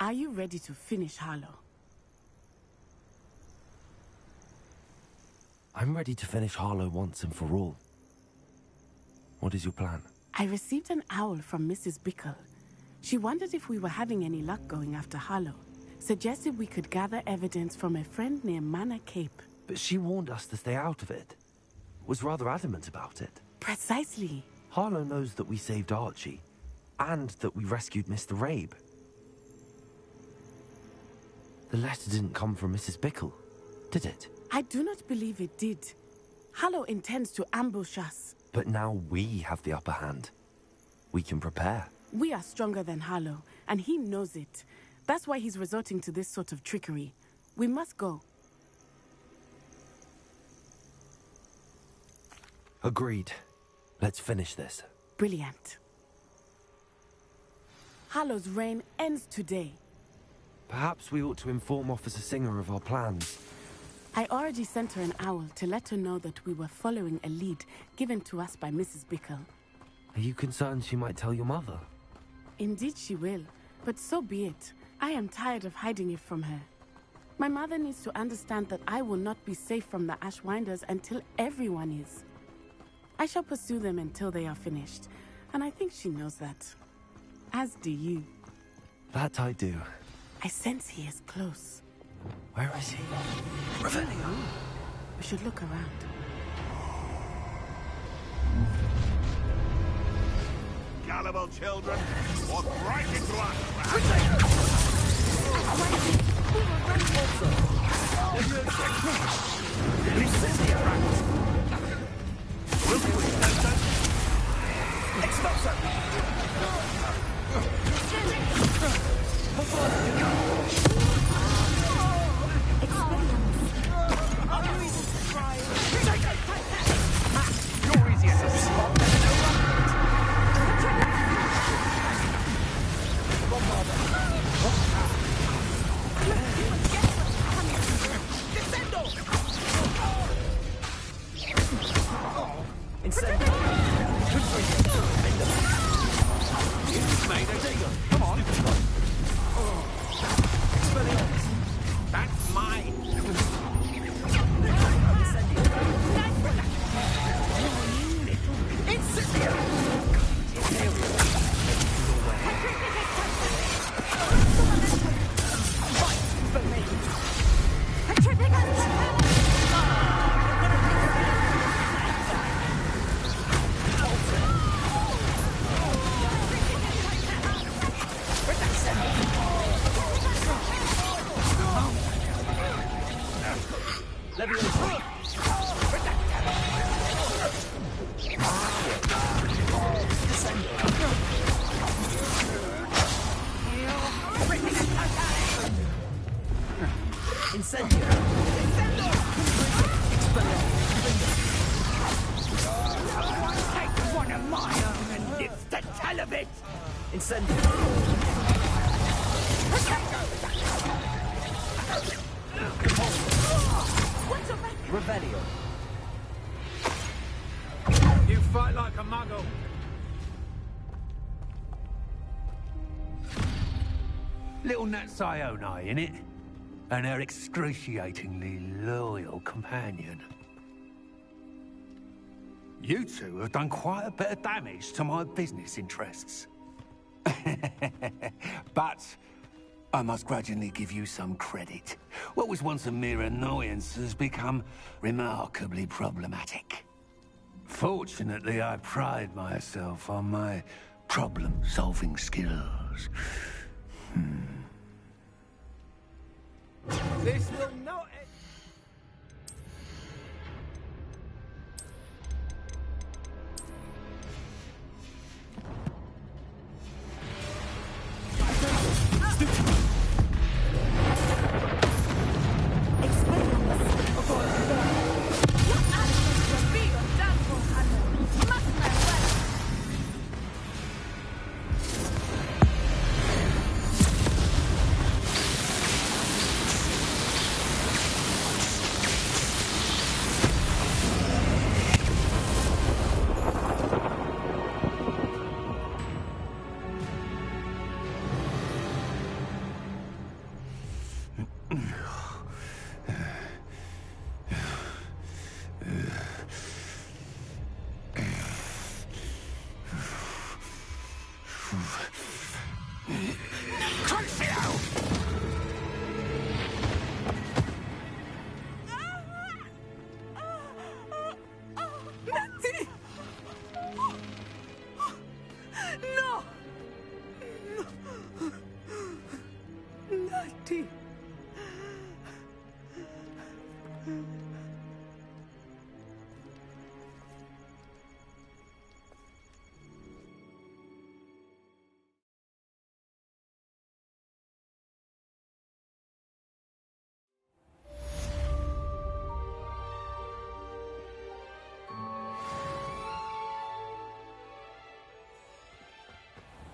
Are you ready to finish Harlow? I'm ready to finish Harlow once and for all. What is your plan? I received an owl from Mrs. Bickle. She wondered if we were having any luck going after Harlow. Suggested we could gather evidence from a friend near Manor Cape. But she warned us to stay out of it. Was rather adamant about it. Precisely. Harlow knows that we saved Archie, and that we rescued Mr. Rabe. The letter didn't come from Mrs. Bickle, did it? I do not believe it did. Harlow intends to ambush us. But now we have the upper hand. We can prepare. We are stronger than Harlow, and he knows it. That's why he's resorting to this sort of trickery. We must go. Agreed. Let's finish this. Brilliant. Harlow's reign ends today. Perhaps we ought to inform Officer Singer of our plans. I already sent her an owl to let her know that we were following a lead given to us by Mrs. Bickle. Are you concerned she might tell your mother? Indeed she will, but so be it. I am tired of hiding it from her. My mother needs to understand that I will not be safe from the Ashwinders until everyone is. I shall pursue them until they are finished, and I think she knows that. As do you. That I do. I sense he is close. Where is he? Revelio! We should look around. Gullible children, walk right into us! You're easier to spot than an Come on. That's mine. You fight like a muggle. Little Nat Sione, innit? And her excruciatingly loyal companion. You two have done quite a bit of damage to my business interests. But I must grudgingly give you some credit. What was once a mere annoyance has become remarkably problematic. Fortunately, I pride myself on my problem-solving skills. This will not end. Natty! No! Natty!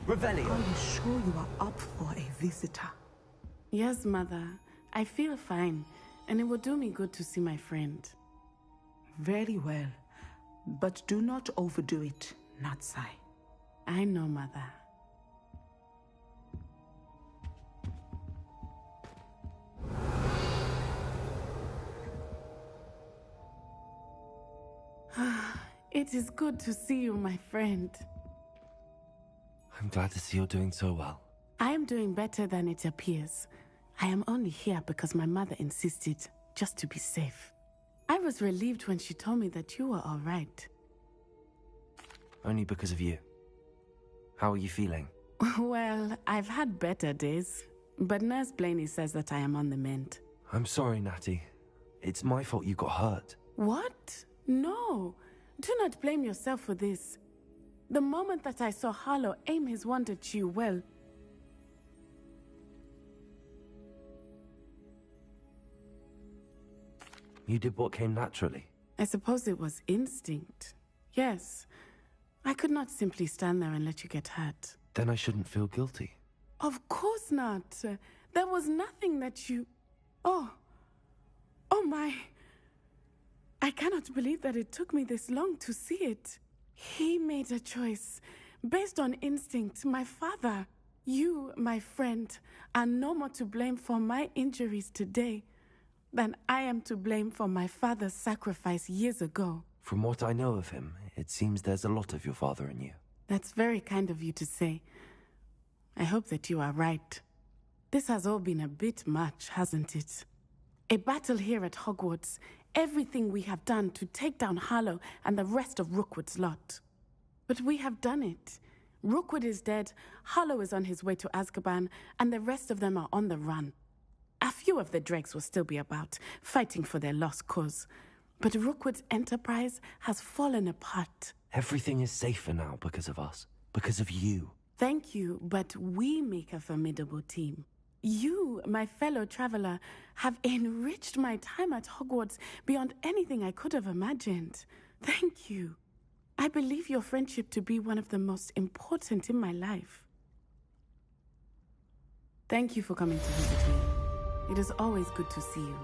Revelio. Are you sure you are up for a visitor? Yes, Mother. I feel fine, and it will do me good to see my friend. Very well. But do not overdo it, Natsai. I know, Mother. It is good to see you, my friend. I'm glad to see you're doing so well. I am doing better than it appears. I am only here because my mother insisted, just to be safe. I was relieved when she told me that you were all right. Only because of you. How are you feeling? Well, I've had better days, but Nurse Blaney says that I am on the mend. I'm sorry, Natty. It's my fault you got hurt. What? No. Do not blame yourself for this. The moment that I saw Harlow aim his wand at you, well... You did what came naturally. I suppose it was instinct. Yes. I could not simply stand there and let you get hurt. Then I shouldn't feel guilty. Of course not. There was nothing that you... Oh. Oh my... I cannot believe that it took me this long to see it. He made a choice. Based on instinct, my father. You, my friend, are no more to blame for my injuries today than I am to blame for my father's sacrifice years ago. From what I know of him, it seems there's a lot of your father in you. That's very kind of you to say. I hope that you are right. This has all been a bit much, hasn't it? A battle here at Hogwarts. Everything we have done to take down Harlow and the rest of Rookwood's lot. But we have done it. Rookwood is dead, Harlow is on his way to Azkaban, and the rest of them are on the run. A few of the dregs will still be about, fighting for their lost cause. But Rookwood's enterprise has fallen apart. Everything is safer now because of us. Because of you. Thank you, but we make a formidable team. You, my fellow traveler, have enriched my time at Hogwarts beyond anything I could have imagined. Thank you. I believe your friendship to be one of the most important in my life. Thank you for coming to visit me. It is always good to see you.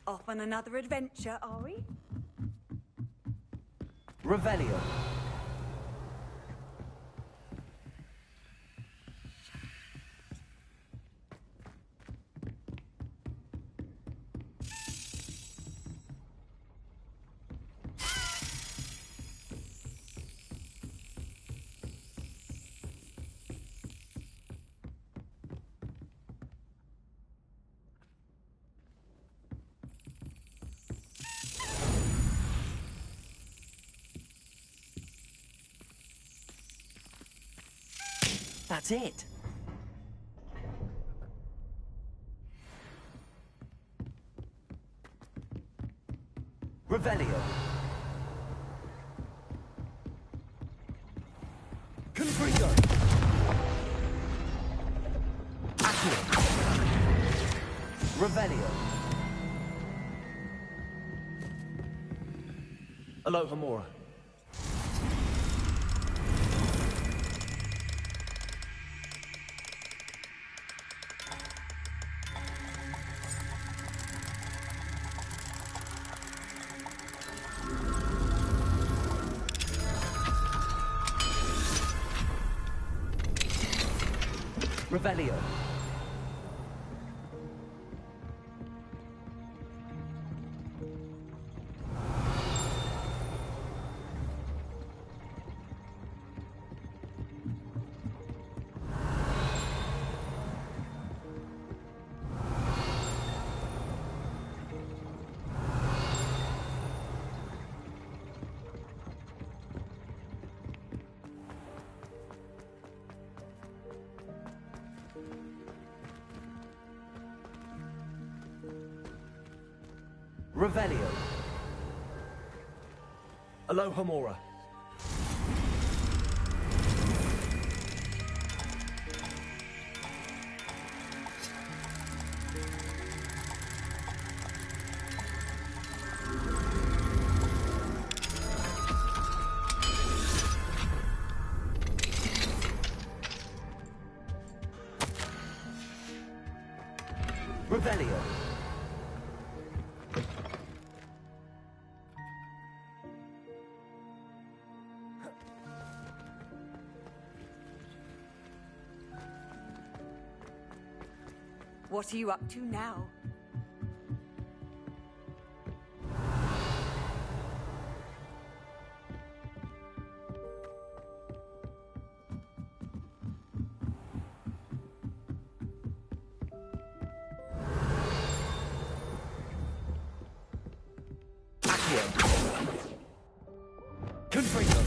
Off on another adventure, are we? Revelio. That's it. Revelio. Confringo. Accio. Revelio. Alohomora. Revelio. Revelio. Alohomora. Revelio. What are you up to now? Accio. Confringo.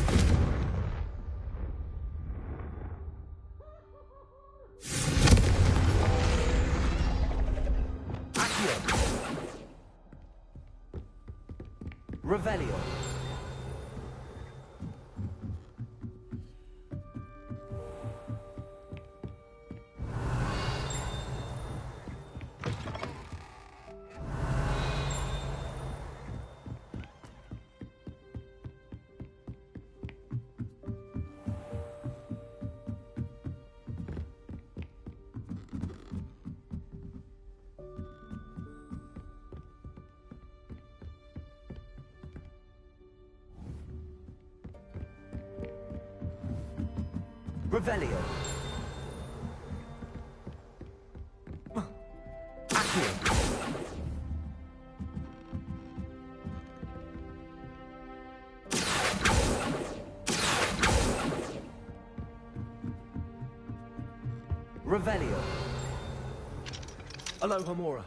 Revelio. Revelio. Accio. Revelio. Alohomora.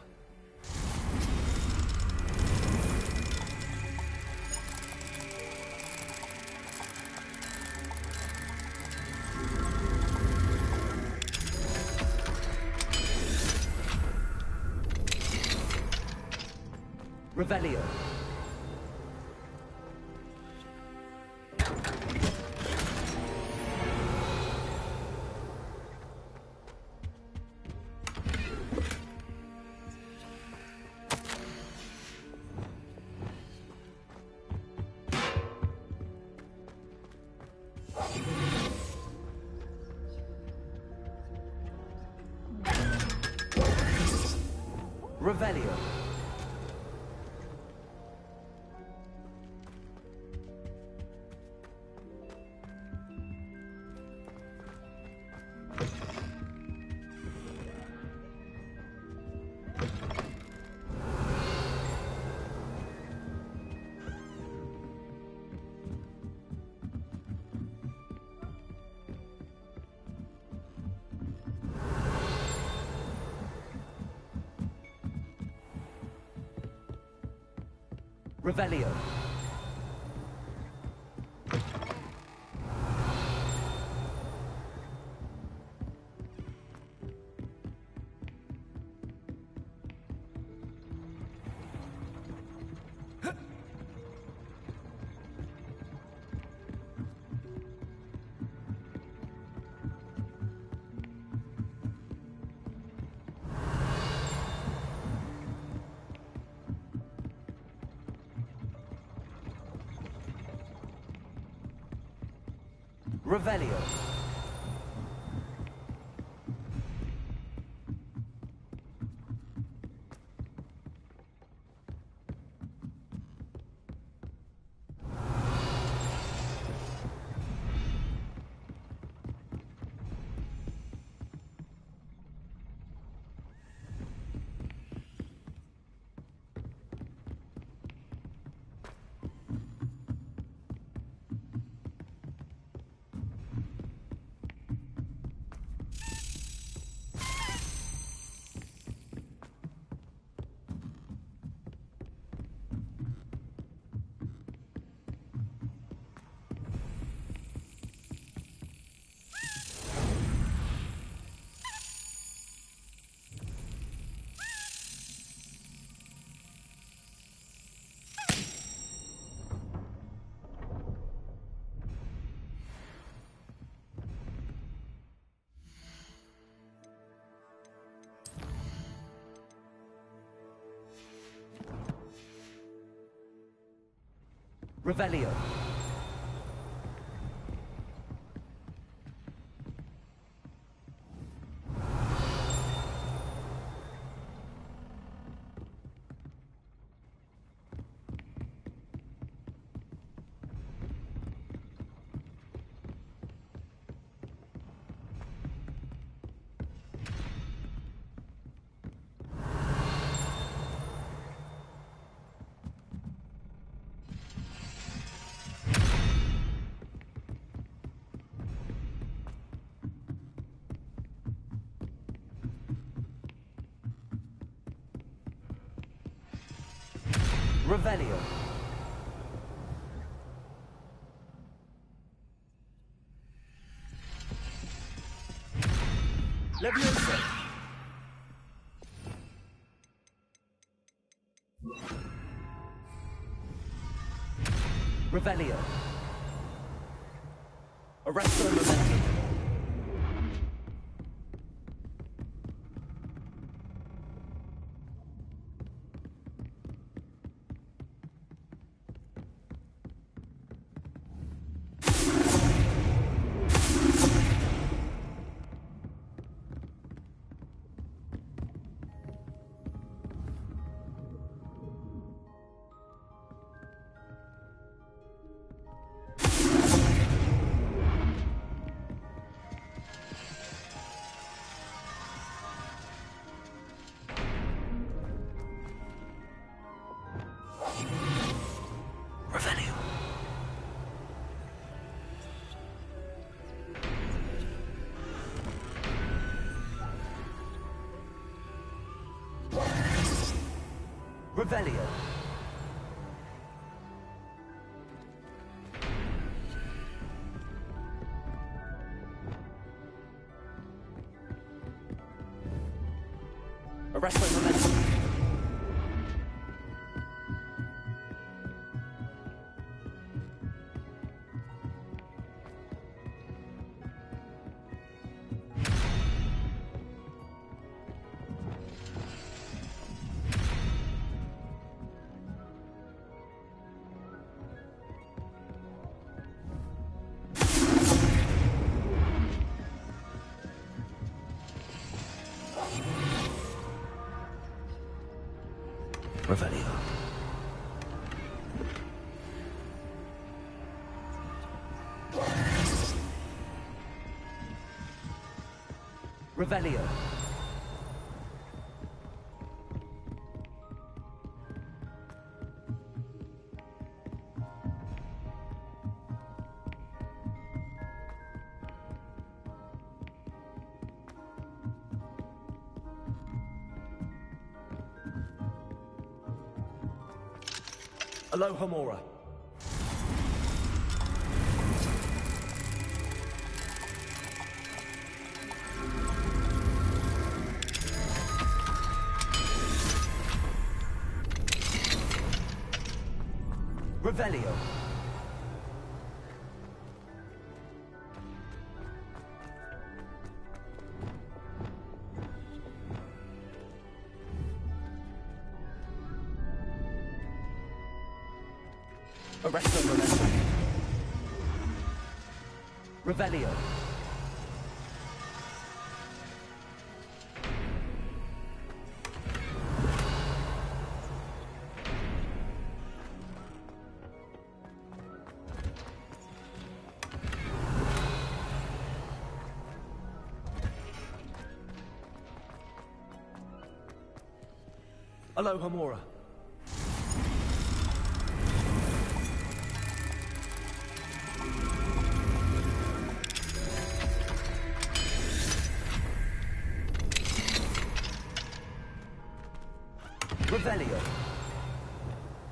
Revelio. Revelio. Revelio. Revelio. Revelio. Revelio. Leviosa. Revelio. Arresto momentum. Revelio. Arresto momentum. Revelio. Revelio. Aloha Mora. Revelio. Arresto momentum. Revelio. Aloha Mora. Revelio.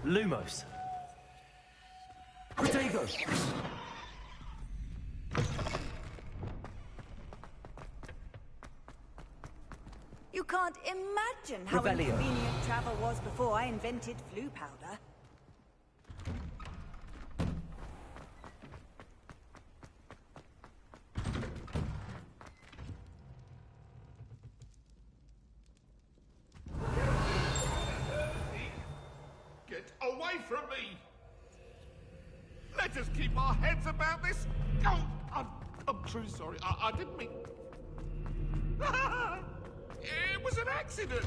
Lumos. Protego. You can't imagine how Revelio. inconvenient travel was before I invented flu powder. Get away from me! Let us keep our heads about this. Oh, I'm truly sorry. I didn't mean. It was an accident.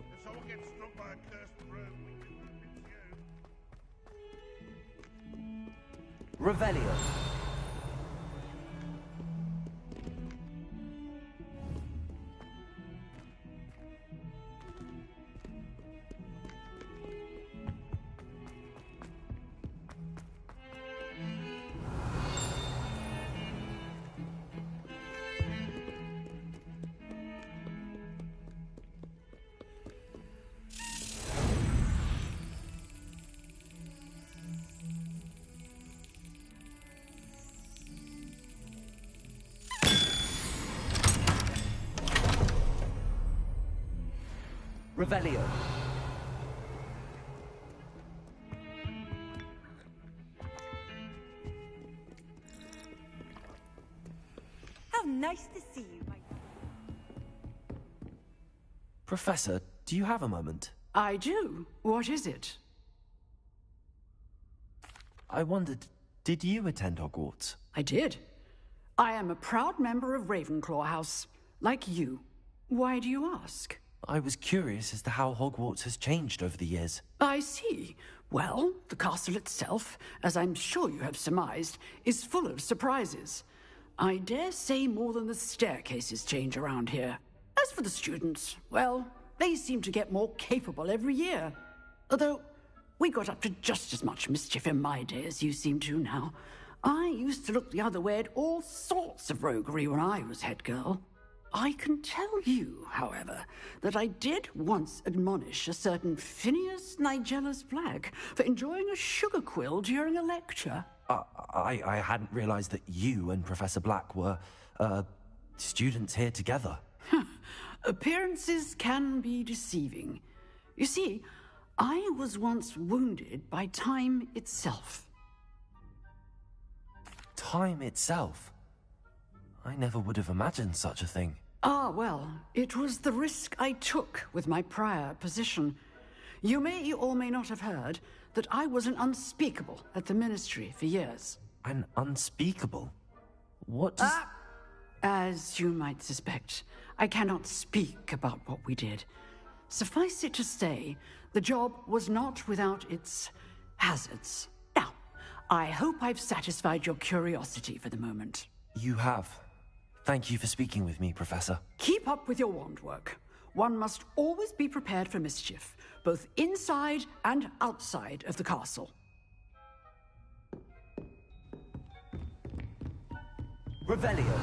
If someone gets struck by a cursed broom, we can convince you. Revelio. Revelio. How nice to see you, my... Professor, do you have a moment? I do. What is it? I wondered, did you attend Hogwarts? I did. I am a proud member of Ravenclaw House, like you. Why do you ask? I was curious as to how Hogwarts has changed over the years. I see. Well, the castle itself, as I'm sure you have surmised, is full of surprises. I dare say more than the staircases change around here. As for the students, well, they seem to get more capable every year. Although, we got up to just as much mischief in my day as you seem to now. I used to look the other way at all sorts of roguery when I was head girl. I can tell you, however, that I did once admonish a certain Phineas Nigellus Black for enjoying a sugar quill during a lecture. I hadn't realized that you and Professor Black were, students here together. Appearances can be deceiving. You see, I was once wounded by time itself. Time itself? I never would have imagined such a thing. Ah, well, it was the risk I took with my prior position. You may or may not have heard that I was an unspeakable at the Ministry for years. An unspeakable? What does... As you might suspect, I cannot speak about what we did. Suffice it to say, the job was not without its hazards. Now, I hope I've satisfied your curiosity for the moment. You have. Thank you for speaking with me, Professor. Keep up with your wand work. One must always be prepared for mischief, both inside and outside of the castle. Revelio.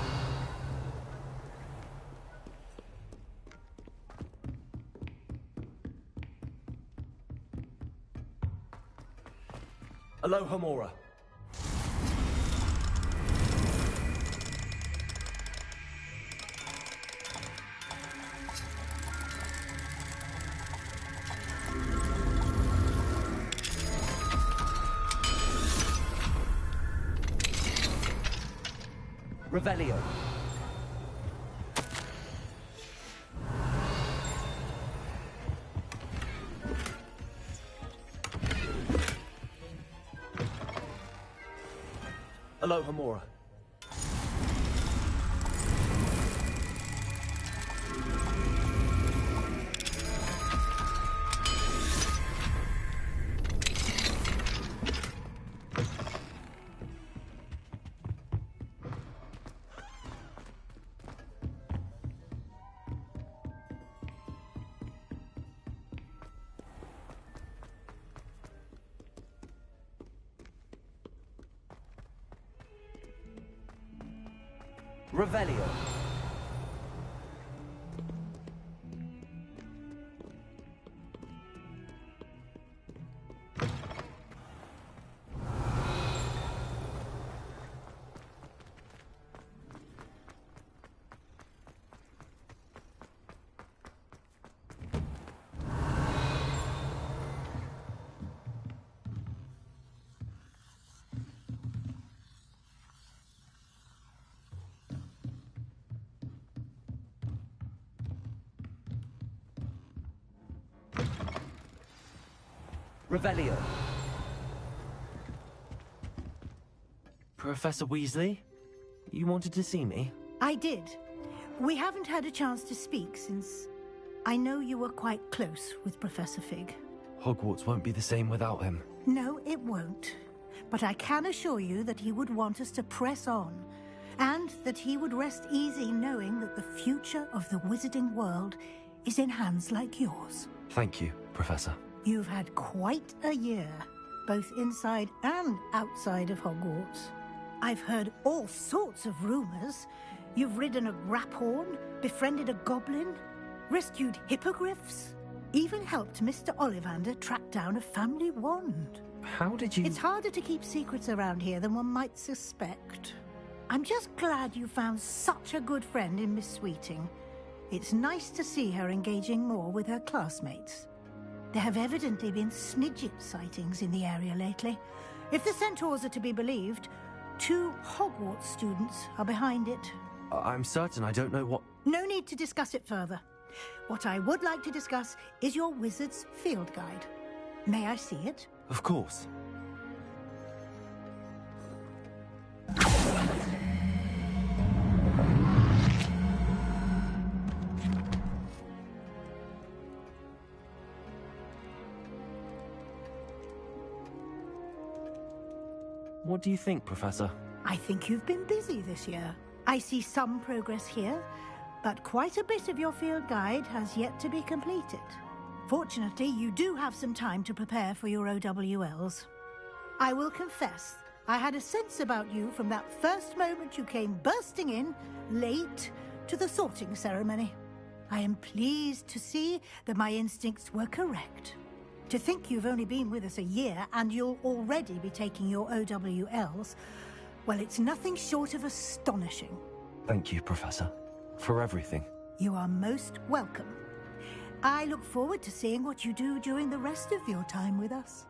Aloha Mora. Revelio. Aloha Mora. Revelio. Revelio. Professor Weasley? You wanted to see me? I did. We haven't had a chance to speak since I know you were quite close with Professor Fig. Hogwarts won't be the same without him. No, it won't. But I can assure you that he would want us to press on, and that he would rest easy knowing that the future of the wizarding world is in hands like yours. Thank you, Professor. You've had quite a year, both inside and outside of Hogwarts. I've heard all sorts of rumors. You've ridden a graphorn, befriended a goblin, rescued hippogriffs, even helped Mr. Ollivander track down a family wand. How did you... It's harder to keep secrets around here than one might suspect. I'm just glad you found such a good friend in Miss Sweeting. It's nice to see her engaging more with her classmates. There have evidently been Snidget sightings in the area lately. If the centaurs are to be believed, 2 Hogwarts students are behind it. I'm certain I don't know what... No need to discuss it further. What I would like to discuss is your wizard's field guide. May I see it? Of course. What do you think, Professor? I think you've been busy this year. I see some progress here, but quite a bit of your field guide has yet to be completed. Fortunately, you do have some time to prepare for your OWLs. I will confess, I had a sense about you from that first moment you came bursting in, late, to the sorting ceremony. I am pleased to see that my instincts were correct. To think you've only been with us a year and you'll already be taking your OWLs, well, it's nothing short of astonishing. Thank you, Professor, for everything. You are most welcome. I look forward to seeing what you do during the rest of your time with us.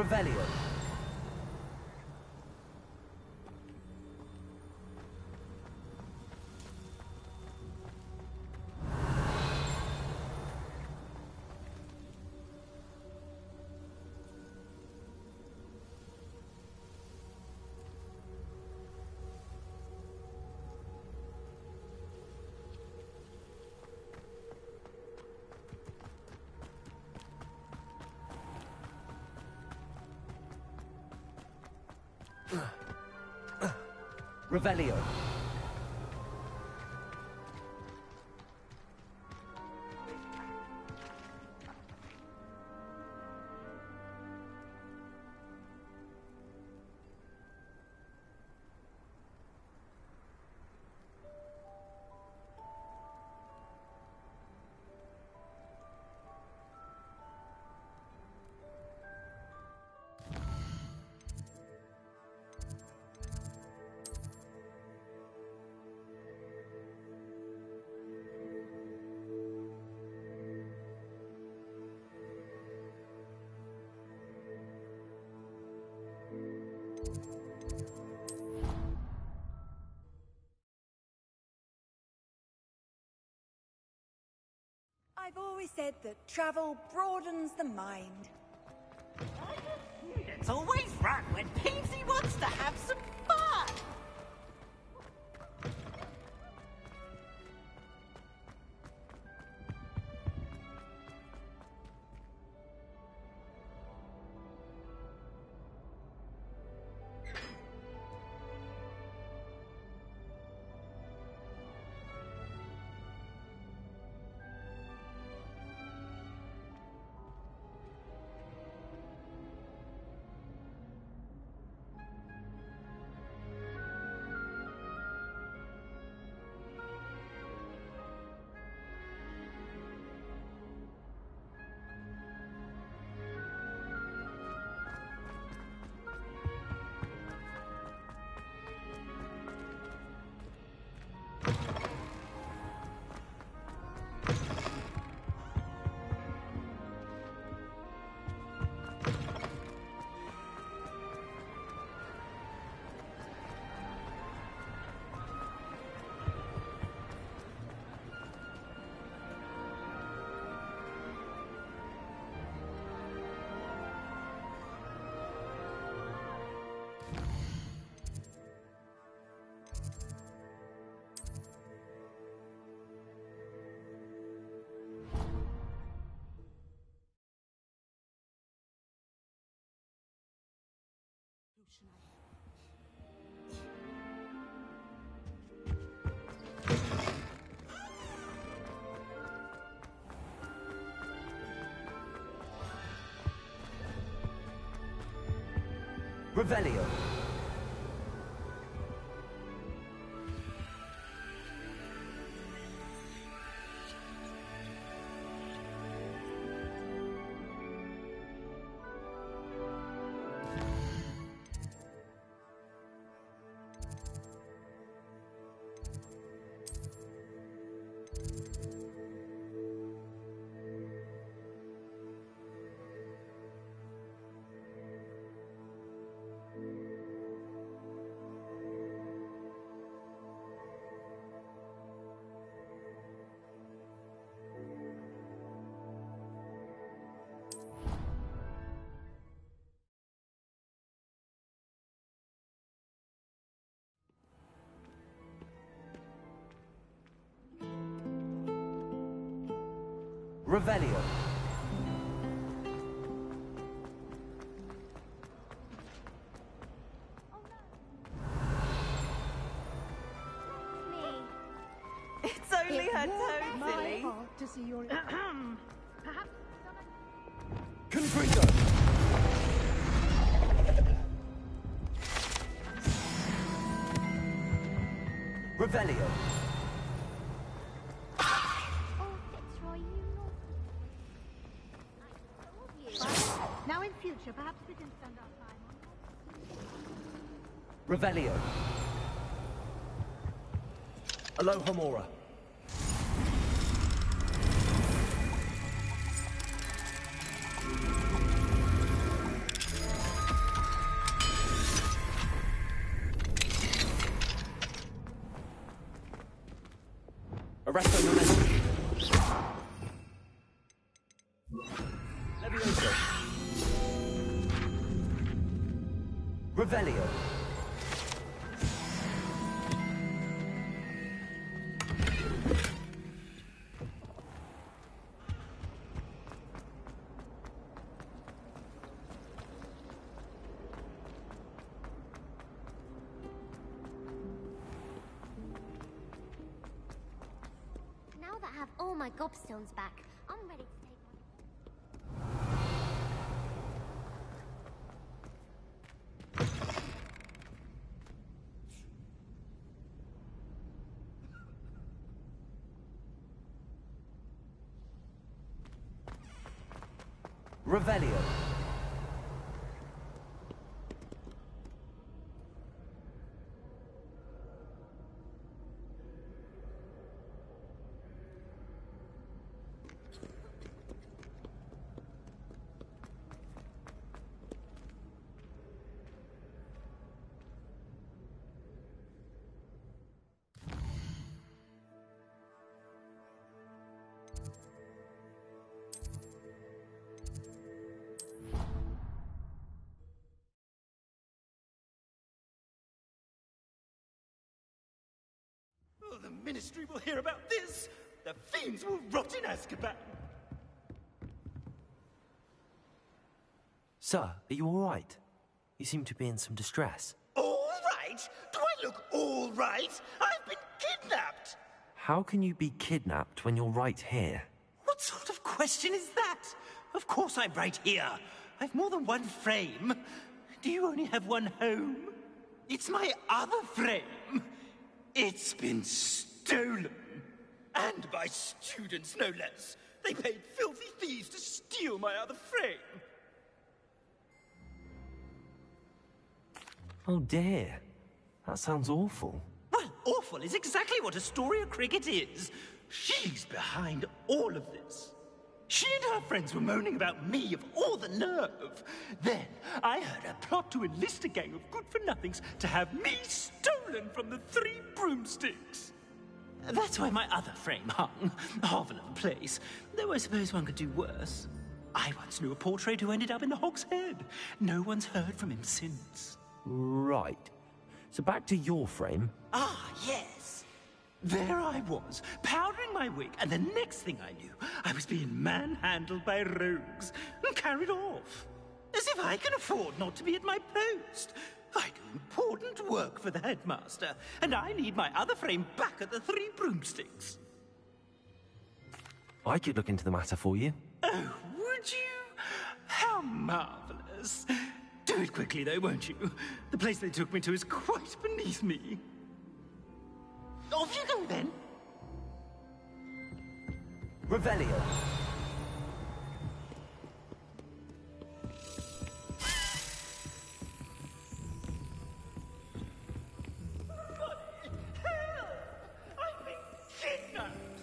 Revelio. Revelio. I've always said that travel broadens the mind. It's always fun when Peasy wants to have some fun! Revelio. Revelio. It's only her toe, silly. Heart to see your perhaps Confringo! Revelio. Now in future, perhaps we can spend our time on... Revelio. Alohomora. Arresto momentum. Levioso. Revelio. Now that I have all my gobstones back, I'm ready to take one. Revelio. Oh, the Ministry will hear about this! The fiends will rot in Azkaban! Sir, are you all right? You seem to be in some distress. All right? Do I look all right? I've been kidnapped! How can you be kidnapped when you're right here? What sort of question is that? Of course I'm right here. I've more than one frame. Do you only have one home? It's my other frame. It's been stolen. And by students, no less. They paid filthy thieves to steal my other frame. Oh dear. That sounds awful. Well, awful is exactly what Astoria Cricket is. She's behind all of this. She and her friends were moaning about me of all the nerve. Then I heard a plot to enlist a gang of good-for-nothings to have me stolen from the Three Broomsticks. That's why my other frame hung. Half of a place. Though I suppose one could do worse. I once knew a portrait who ended up in the Hog's Head. No one's heard from him since. Right. So back to your frame. Ah, yes. There I was, powdering my wig, and the next thing I knew, I was being manhandled by rogues and carried off. As if I can afford not to be at my post. I do important work for the headmaster, and I need my other frame back at the Three Broomsticks. I could look into the matter for you. Oh, would you? How marvelous. Do it quickly, though, won't you? The place they took me to is quite beneath me. Off you go, then. Revelio. Help! I've been kidnapped!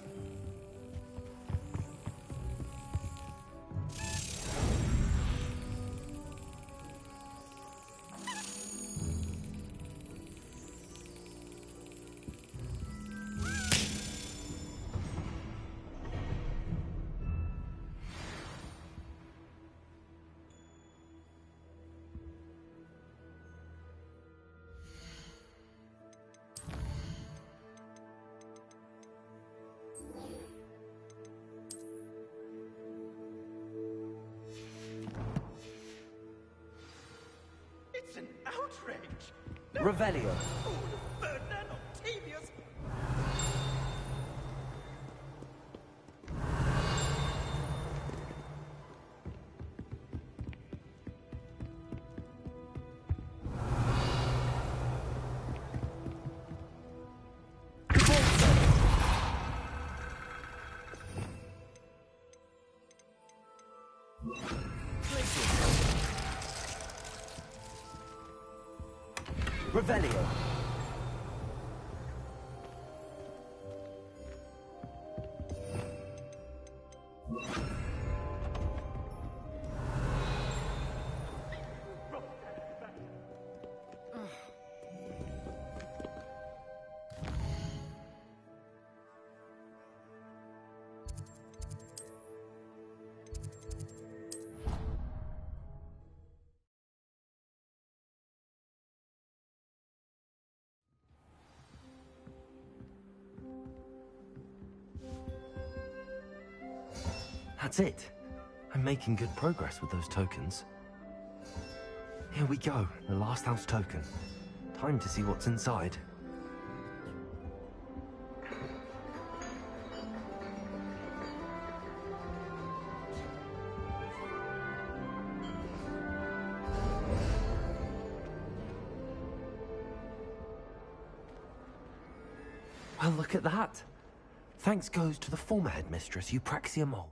It's an outrage! Revelio. All of Ferdinand Octavius! Revelio. That's it. I'm making good progress with those tokens. Here we go, the last house token. Time to see what's inside. Well, look at that. Thanks goes to the former headmistress, Eupraxia Mole.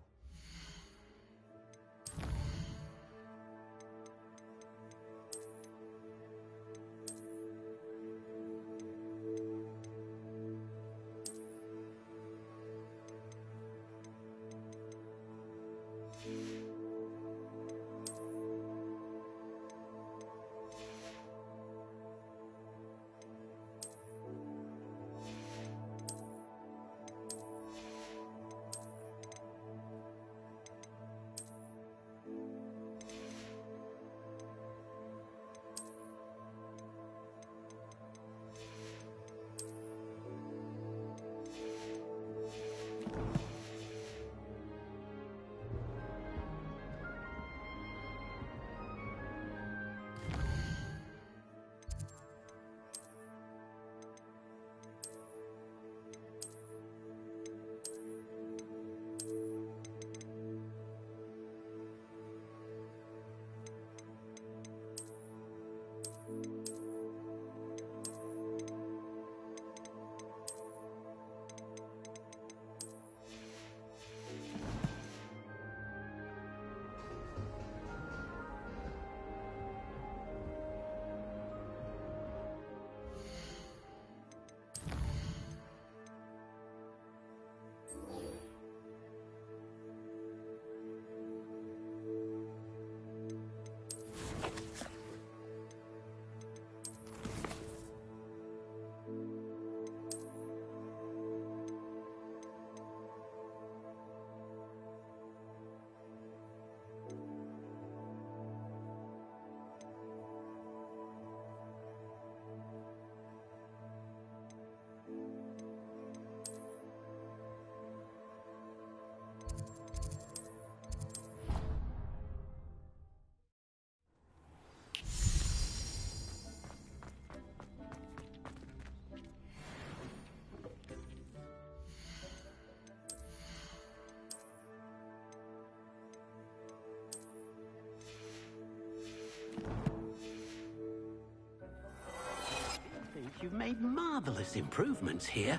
You've made marvelous improvements here.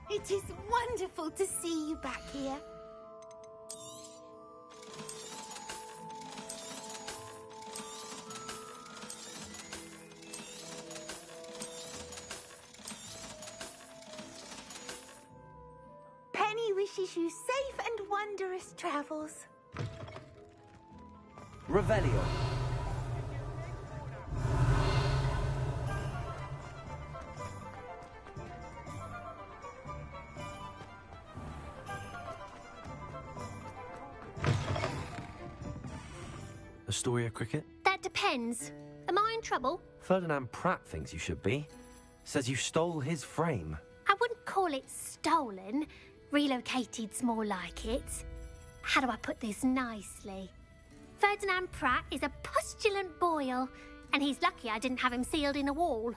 It is wonderful to see you back here. Penny wishes you safe and wondrous travels. Revelio. Astoria Cricket? That depends. Am I in trouble? Ferdinand Pratt thinks you should be. Says you stole his frame. I wouldn't call it stolen. Relocated's more like it. How do I put this nicely? Ferdinand Pratt is a postulant boil, and he's lucky I didn't have him sealed in a wall.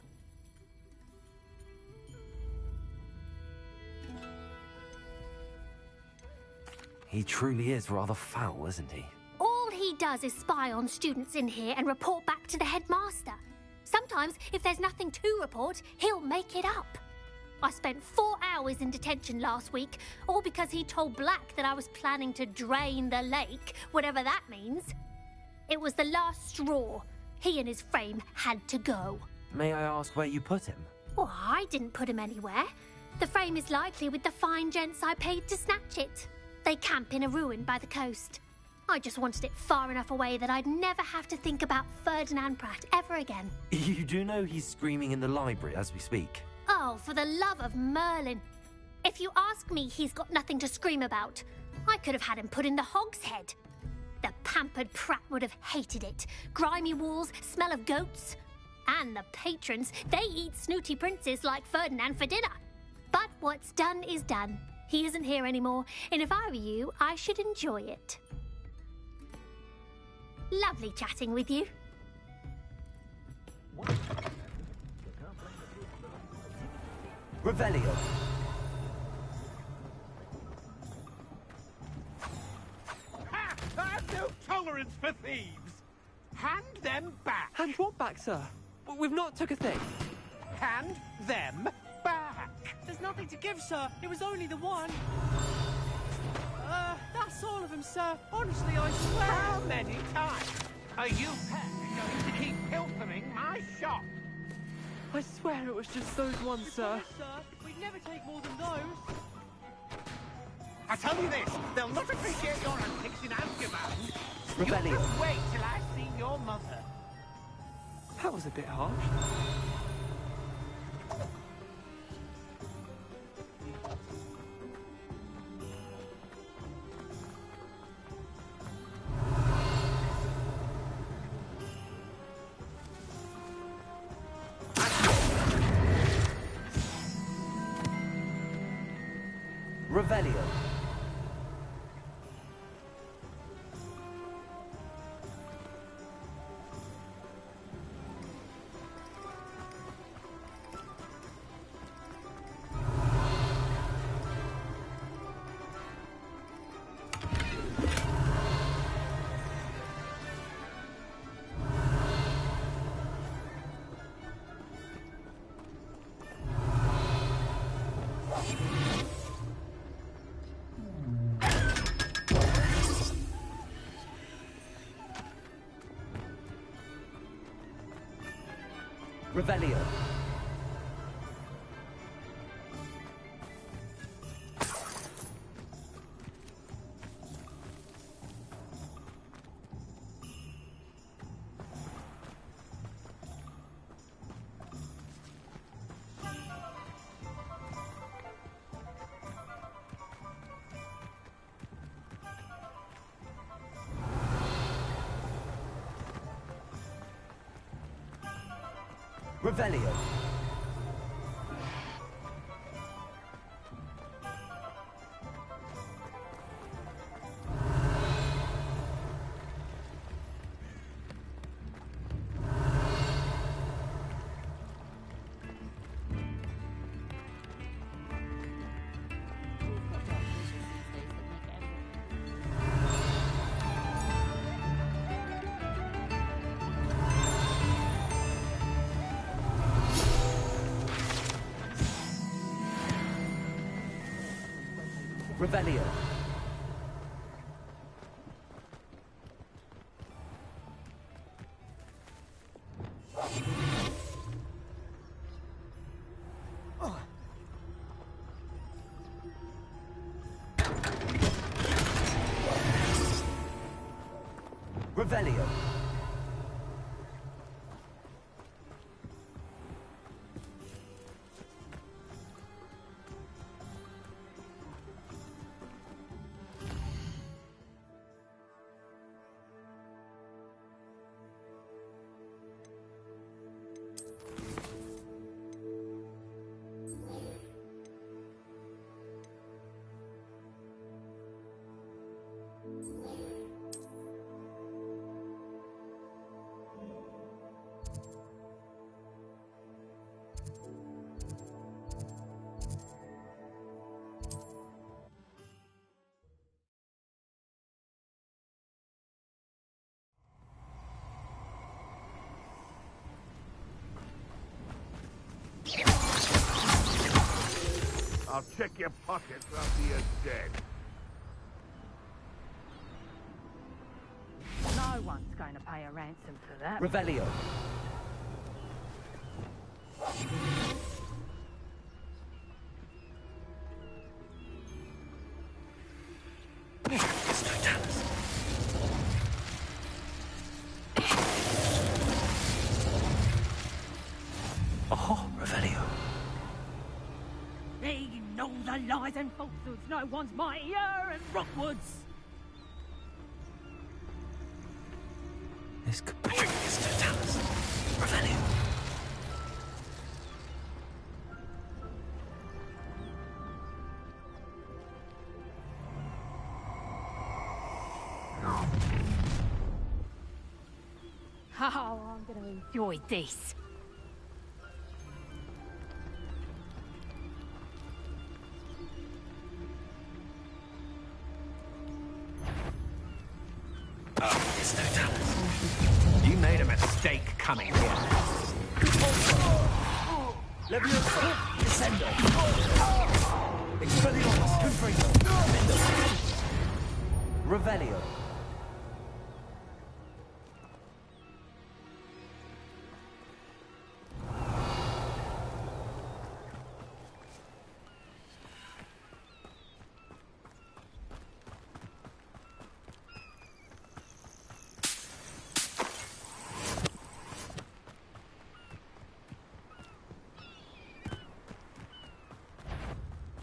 He truly is rather foul, isn't he? All he does is spy on students in here and report back to the headmaster. Sometimes, if there's nothing to report, he'll make it up. I spent 4 hours in detention last week, all because he told Black that I was planning to drain the lake, whatever that means. It was the last straw. He and his frame had to go. May I ask where you put him? Well, I didn't put him anywhere. The frame is likely with the fine gents I paid to snatch it. They camp in a ruin by the coast. I just wanted it far enough away that I'd never have to think about Ferdinand Pratt ever again. You do know he's screaming in the library as we speak. Oh, for the love of Merlin. If you ask me, he's got nothing to scream about. I could have had him put in the Hogshead. The pampered Pratt would have hated it. Grimy walls, smell of goats. And the patrons, they eat snooty princes like Ferdinand for dinner. But what's done is done. He isn't here anymore, and if I were you, I should enjoy it. Lovely chatting with you. Revelio. Ha! I have no tolerance for thieves! Hand them back! Hand what back, sir? We've not took a thing. Hand them back! There's nothing to give, sir. It was only the one. That's all of them, sir. Honestly, I swear. How many times are you going to keep pilfering my shop? I swear it was just those ones, sir. Sir, we'd never take more than those. I tell you this, they'll not appreciate your antics in Azkaban. Revelio. You just wait till I see your mother. That was a bit harsh. Revelio. Revelio. Revelio. Revelio. Revelio. I'll check your pockets after you're dead. No one's going to pay a ransom for that. Revelio. Oh, Revelio. They know the lies and falsehoods no one's mightier and Rockwoods. This could be his totalus. Revelio. Oh, I'm going to enjoy this. Oh, it's totalus. You made a mistake coming here. Leviosa. Descendo. Expelliarmus. Confringo. Revelio.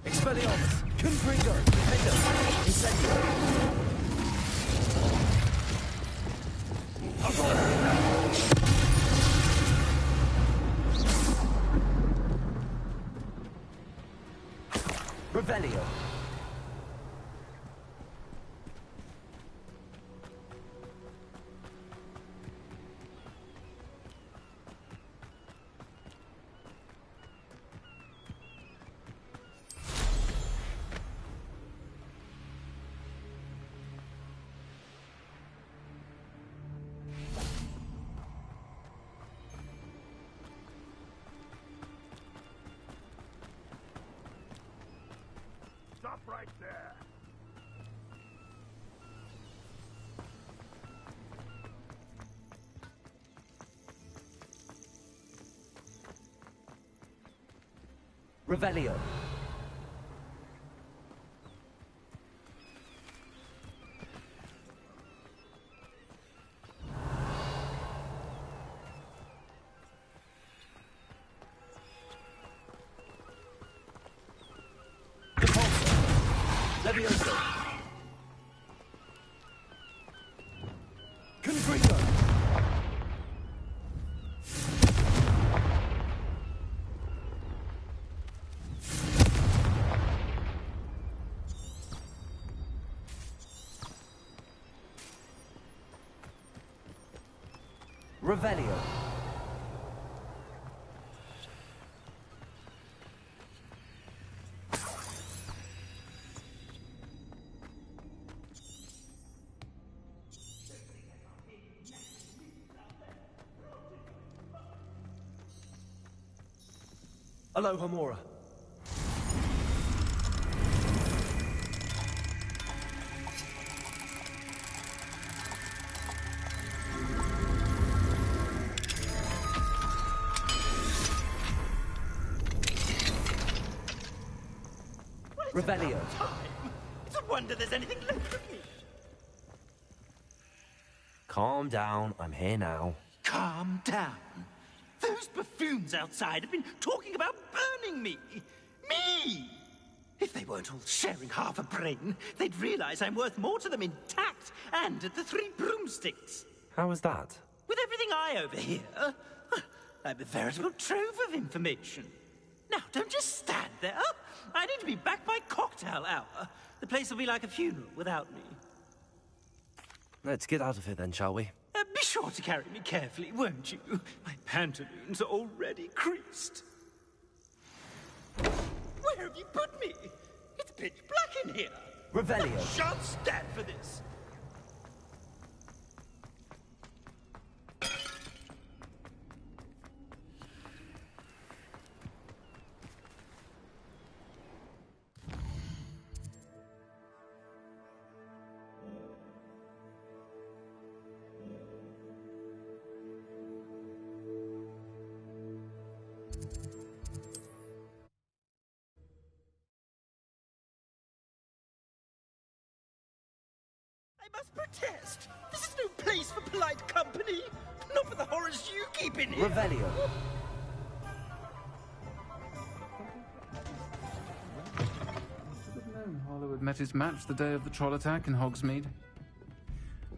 Expelliarmus. Confringo. Defendo. Incendio. Revelio. Stop right there. Revelio. Leviosa. Confringo. Revelio. Aloha Mora. Revelio. It's a wonder there's anything left of me. Calm down, I'm here now. Calm down. Those buffoons outside have been talking about burning me. Me! If they weren't all sharing half a brain, they'd realize I'm worth more to them intact and at the Three Broomsticks. How was that? With everything I overhear, I'm a veritable trove of information. Now, don't just stand there. I need to be back by cocktail hour. The place will be like a funeral without me. Let's get out of here then, shall we? Be sure to carry me carefully, won't you? My pantaloons are already creased. Where have you put me? It's pitch black in here. Revelio. I shan't stand for this. I must protest. This is no place for polite company. Not for the horrors you keep in here. Revelio. Harlow had met his match the day of the troll attack in Hogsmeade.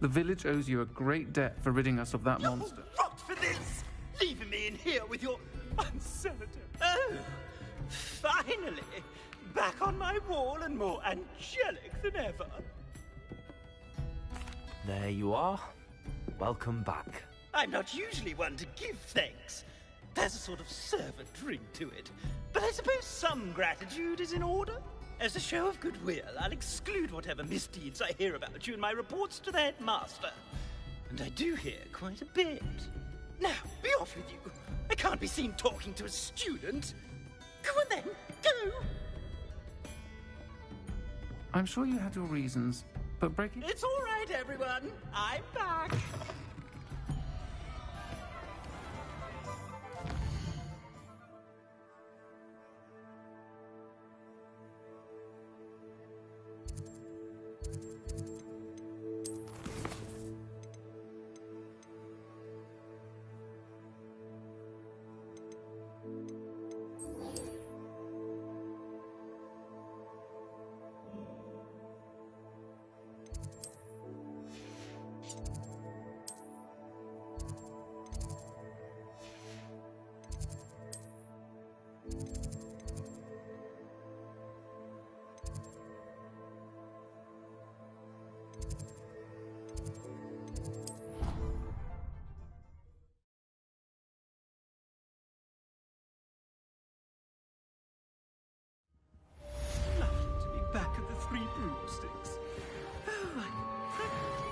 The village owes you a great debt for ridding us of that monster. Rot for this! Leaving me in here with your unsanitary... Oh! Finally! Back on my wall and more angelic than ever. There you are. Welcome back. I'm not usually one to give thanks. There's a sort of servant ring to it. But I suppose some gratitude is in order. As a show of goodwill, I'll exclude whatever misdeeds I hear about you in my reports to the headmaster. And I do hear quite a bit. Now, be off with you. I can't be seen talking to a student. Go on then, go! I'm sure you had your reasons, but breaking... It's all right, everyone. I'm back. Back of the three broomsticks. Oh, I can practically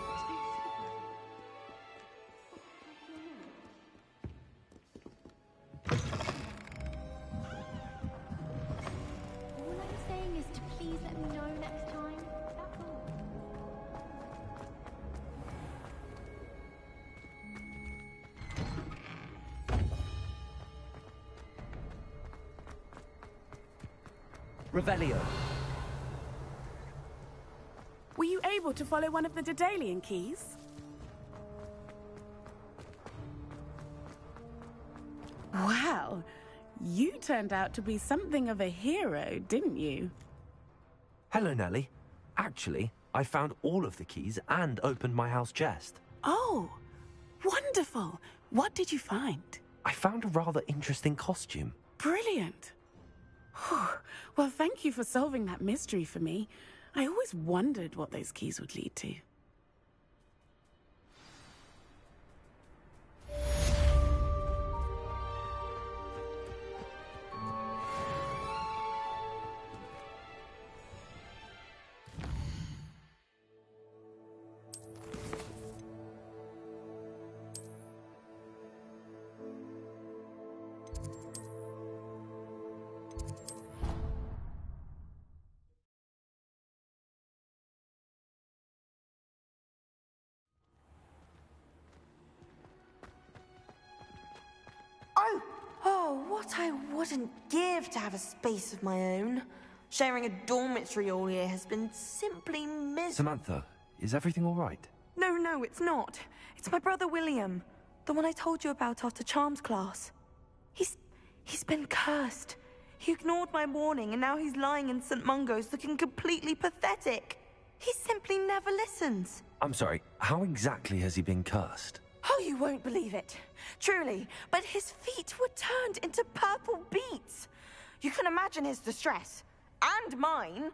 All I'm saying is to please let me know next time. That's all. Revelio. Were you able to follow one of the Daedalian keys? Wow, you turned out to be something of a hero, didn't you? Hello, Nellie. Actually, I found all of the keys and opened my house chest. Oh, wonderful. What did you find? I found a rather interesting costume. Brilliant. Well, thank you for solving that mystery for me. I always wondered what those keys would lead to. Oh, what I wouldn't give to have a space of my own. Sharing a dormitory all year has been simply miserable. Samantha, is everything all right? No, it's not. It's my brother William. The one I told you about after Charms class. He's been cursed. He ignored my warning and now he's lying in St. Mungo's looking completely pathetic. He simply never listens. I'm sorry, how exactly has he been cursed? Oh, you won't believe it. Truly, but his feet were turned into purple beets. You can imagine his distress. And mine.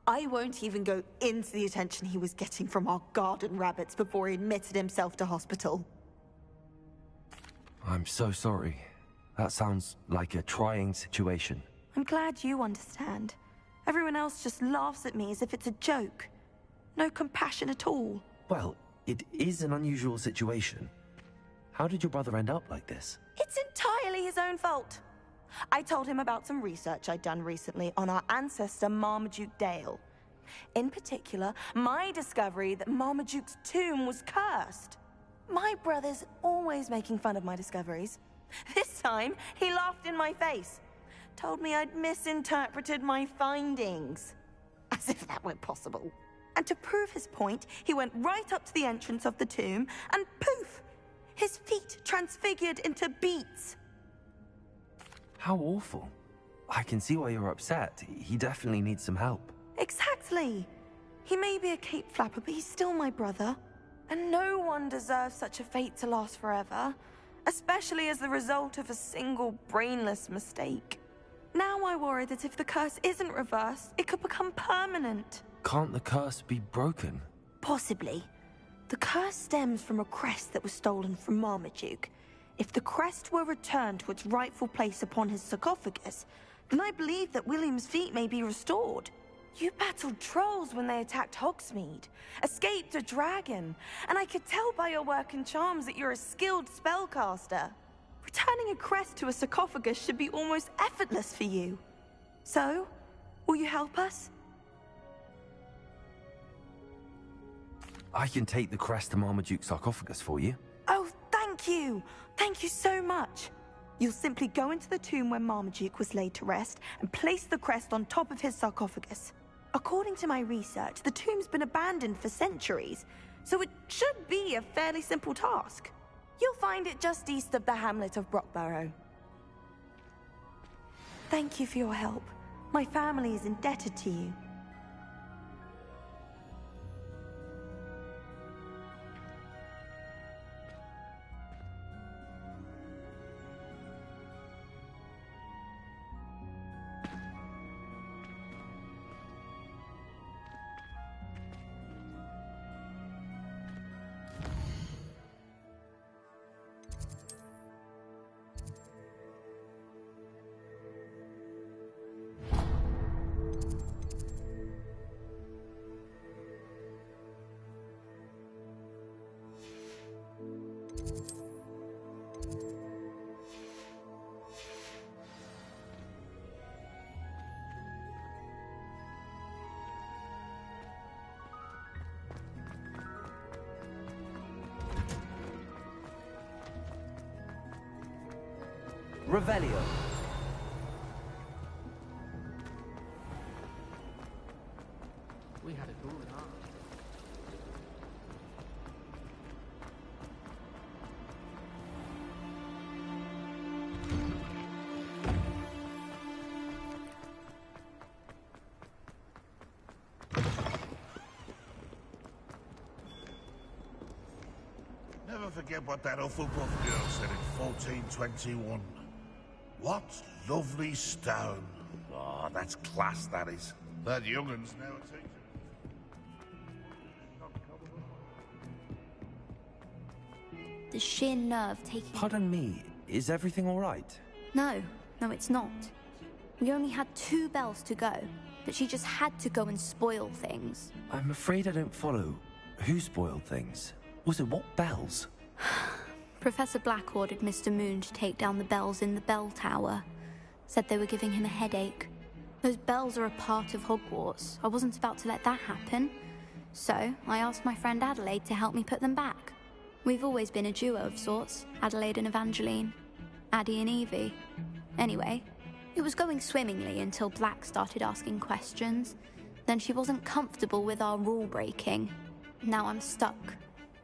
I won't even go into the attention he was getting from our garden rabbits before he admitted himself to hospital. I'm so sorry. That sounds like a trying situation. I'm glad you understand. Everyone else just laughs at me as if it's a joke. No compassion at all. Well, it is an unusual situation. How did your brother end up like this? It's entirely his own fault. I told him about some research I'd done recently on our ancestor Marmaduke Dale. In particular, my discovery that Marmaduke's tomb was cursed. My brother's always making fun of my discoveries. This time, he laughed in my face. Told me I'd misinterpreted my findings. As if that were possible. And to prove his point, he went right up to the entrance of the tomb, and poof! His feet transfigured into beets. How awful. I can see why you're upset. He definitely needs some help. Exactly. He may be a cape flapper, but he's still my brother. And no one deserves such a fate to last forever, especially as the result of a single brainless mistake. Now I worry that if the curse isn't reversed, it could become permanent. Can't the curse be broken? Possibly. The curse stems from a crest that was stolen from Marmaduke. If the crest were returned to its rightful place upon his sarcophagus, then I believe that William's feet may be restored. You battled trolls when they attacked Hogsmeade, escaped a dragon, and I could tell by your work and charms that you're a skilled spellcaster. Returning a crest to a sarcophagus should be almost effortless for you. So, will you help us? I can take the crest to Marmaduke's sarcophagus for you. Oh, thank you! Thank you so much! You'll simply go into the tomb where Marmaduke was laid to rest and place the crest on top of his sarcophagus. According to my research, the tomb's been abandoned for centuries, so it should be a fairly simple task. You'll find it just east of the hamlet of Brockborough. Thank you for your help. My family is indebted to you. Revelio. We had it all in our... Never forget what that Hufflepuff girl said in 1421. What lovely stone. Oh, that's class, that is. That young'un's now a teacher. The sheer nerve taking... Pardon me, is everything all right? No, it's not. We only had 2 bells to go, but she just had to go and spoil things. I'm afraid I don't follow. Who spoiled things? Was it what bells? Professor Black ordered Mr. Moon to take down the bells in the bell tower. Said they were giving him a headache. Those bells are a part of Hogwarts. I wasn't about to let that happen. So, I asked my friend Adelaide to help me put them back. We've always been a duo of sorts, Adelaide and Evangeline. Addie and Evie. Anyway, it was going swimmingly until Black started asking questions. Then she wasn't comfortable with our rule breaking. Now I'm stuck,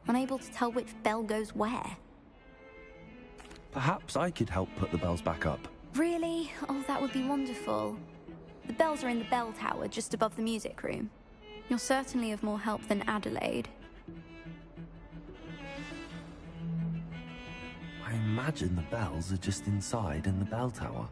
unable to tell which bell goes where. Perhaps I could help put the bells back up. Really? Oh, that would be wonderful. The bells are in the bell tower just above the music room. You're certainly of more help than Adelaide. I imagine the bells are just inside in the bell tower.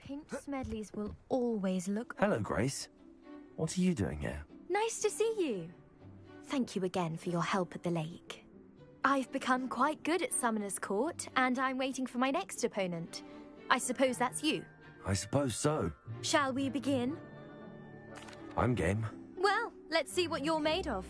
Pink Smedleys will always look... Hello, Grace. What are you doing here? Nice to see you. Thank you again for your help at the lake. I've become quite good at Summoner's Court, and I'm waiting for my next opponent. I suppose that's you. I suppose so. Shall we begin? I'm game. Well, let's see what you're made of.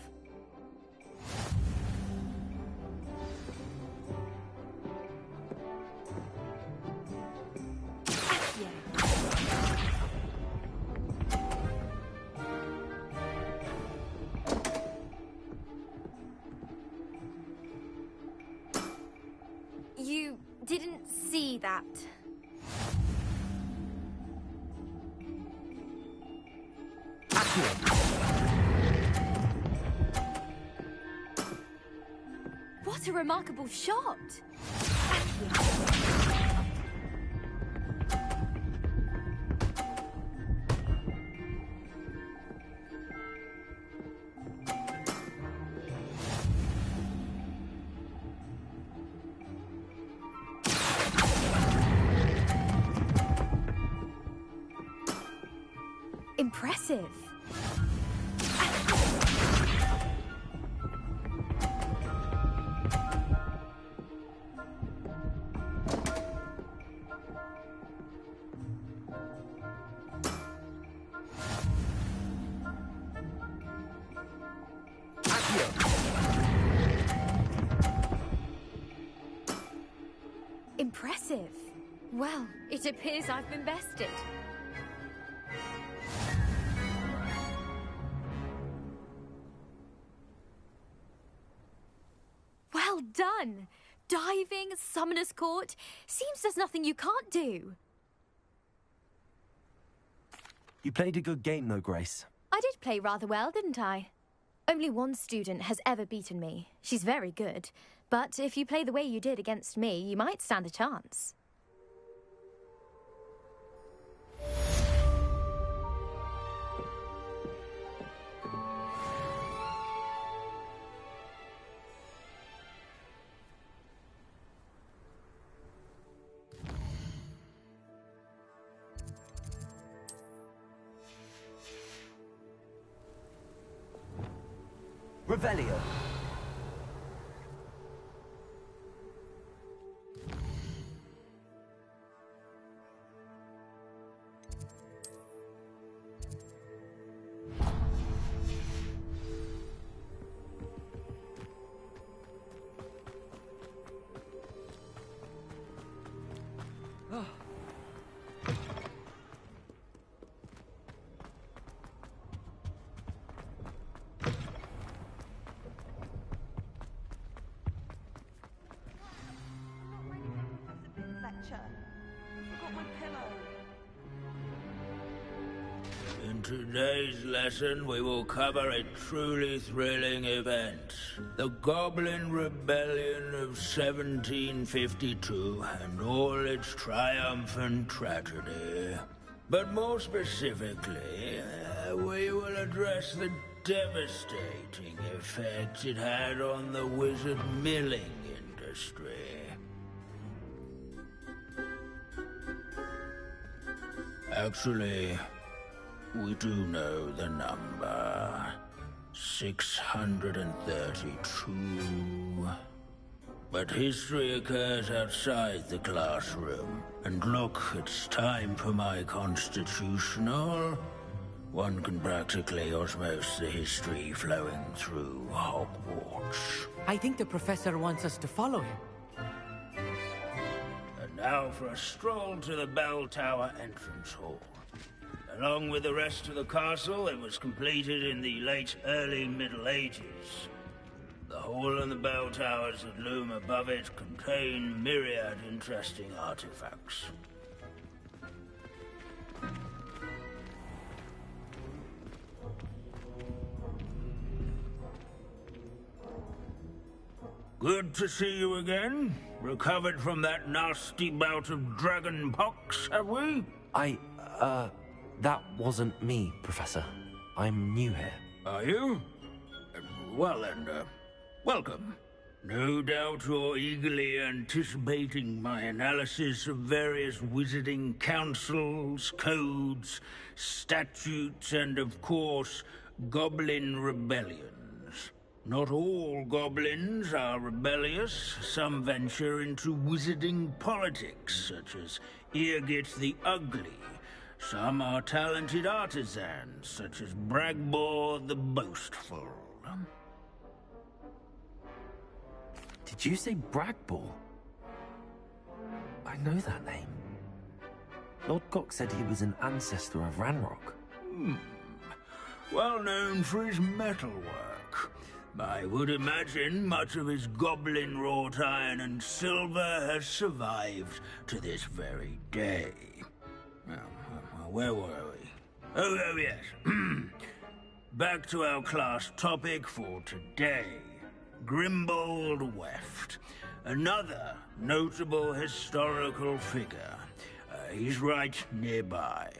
didn't see that. What a remarkable shot! Impressive. Impressive. Well, it appears I've been bested. Well done! Diving, Summoner's Court. Seems there's nothing you can't do. You played a good game, though, Grace. I did play rather well, didn't I? Only one student has ever beaten me. She's very good. But if you play the way you did against me, you might stand a chance. Revelio. In today's lesson, we will cover a truly thrilling event. The Goblin Rebellion of 1752 and all its triumphant tragedy. But more specifically, we will address the devastating effect it had on the wizard milling industry. Actually, we do know the number. 632. But history occurs outside the classroom. And look, it's time for my constitutional. One can practically osmose the history flowing through Hogwarts. I think the professor wants us to follow him. And now for a stroll to the Bell Tower entrance hall. Along with the rest of the castle, it was completed in the early Middle Ages. The hall and the bell towers that loom above it contain myriad interesting artifacts. Good to see you again. Recovered from that nasty bout of dragon pox, have we? That wasn't me, Professor. I'm new here. Are you? Well then, welcome. No doubt you're eagerly anticipating my analysis of various wizarding councils, codes, statutes, and of course, goblin rebellions. Not all goblins are rebellious. Some venture into wizarding politics, such as Irgit the Ugly. Some are talented artisans, such as Bragbor the Boastful. Did you say Bragbor? I know that name. Lord Cock said he was an ancestor of Ranrock. Well known for his metalwork. I would imagine much of his goblin wrought iron and silver has survived to this very day. Where were we? Oh yes. Back to our class topic for today. Grimbold Weft. Another notable historical figure. He's right nearby.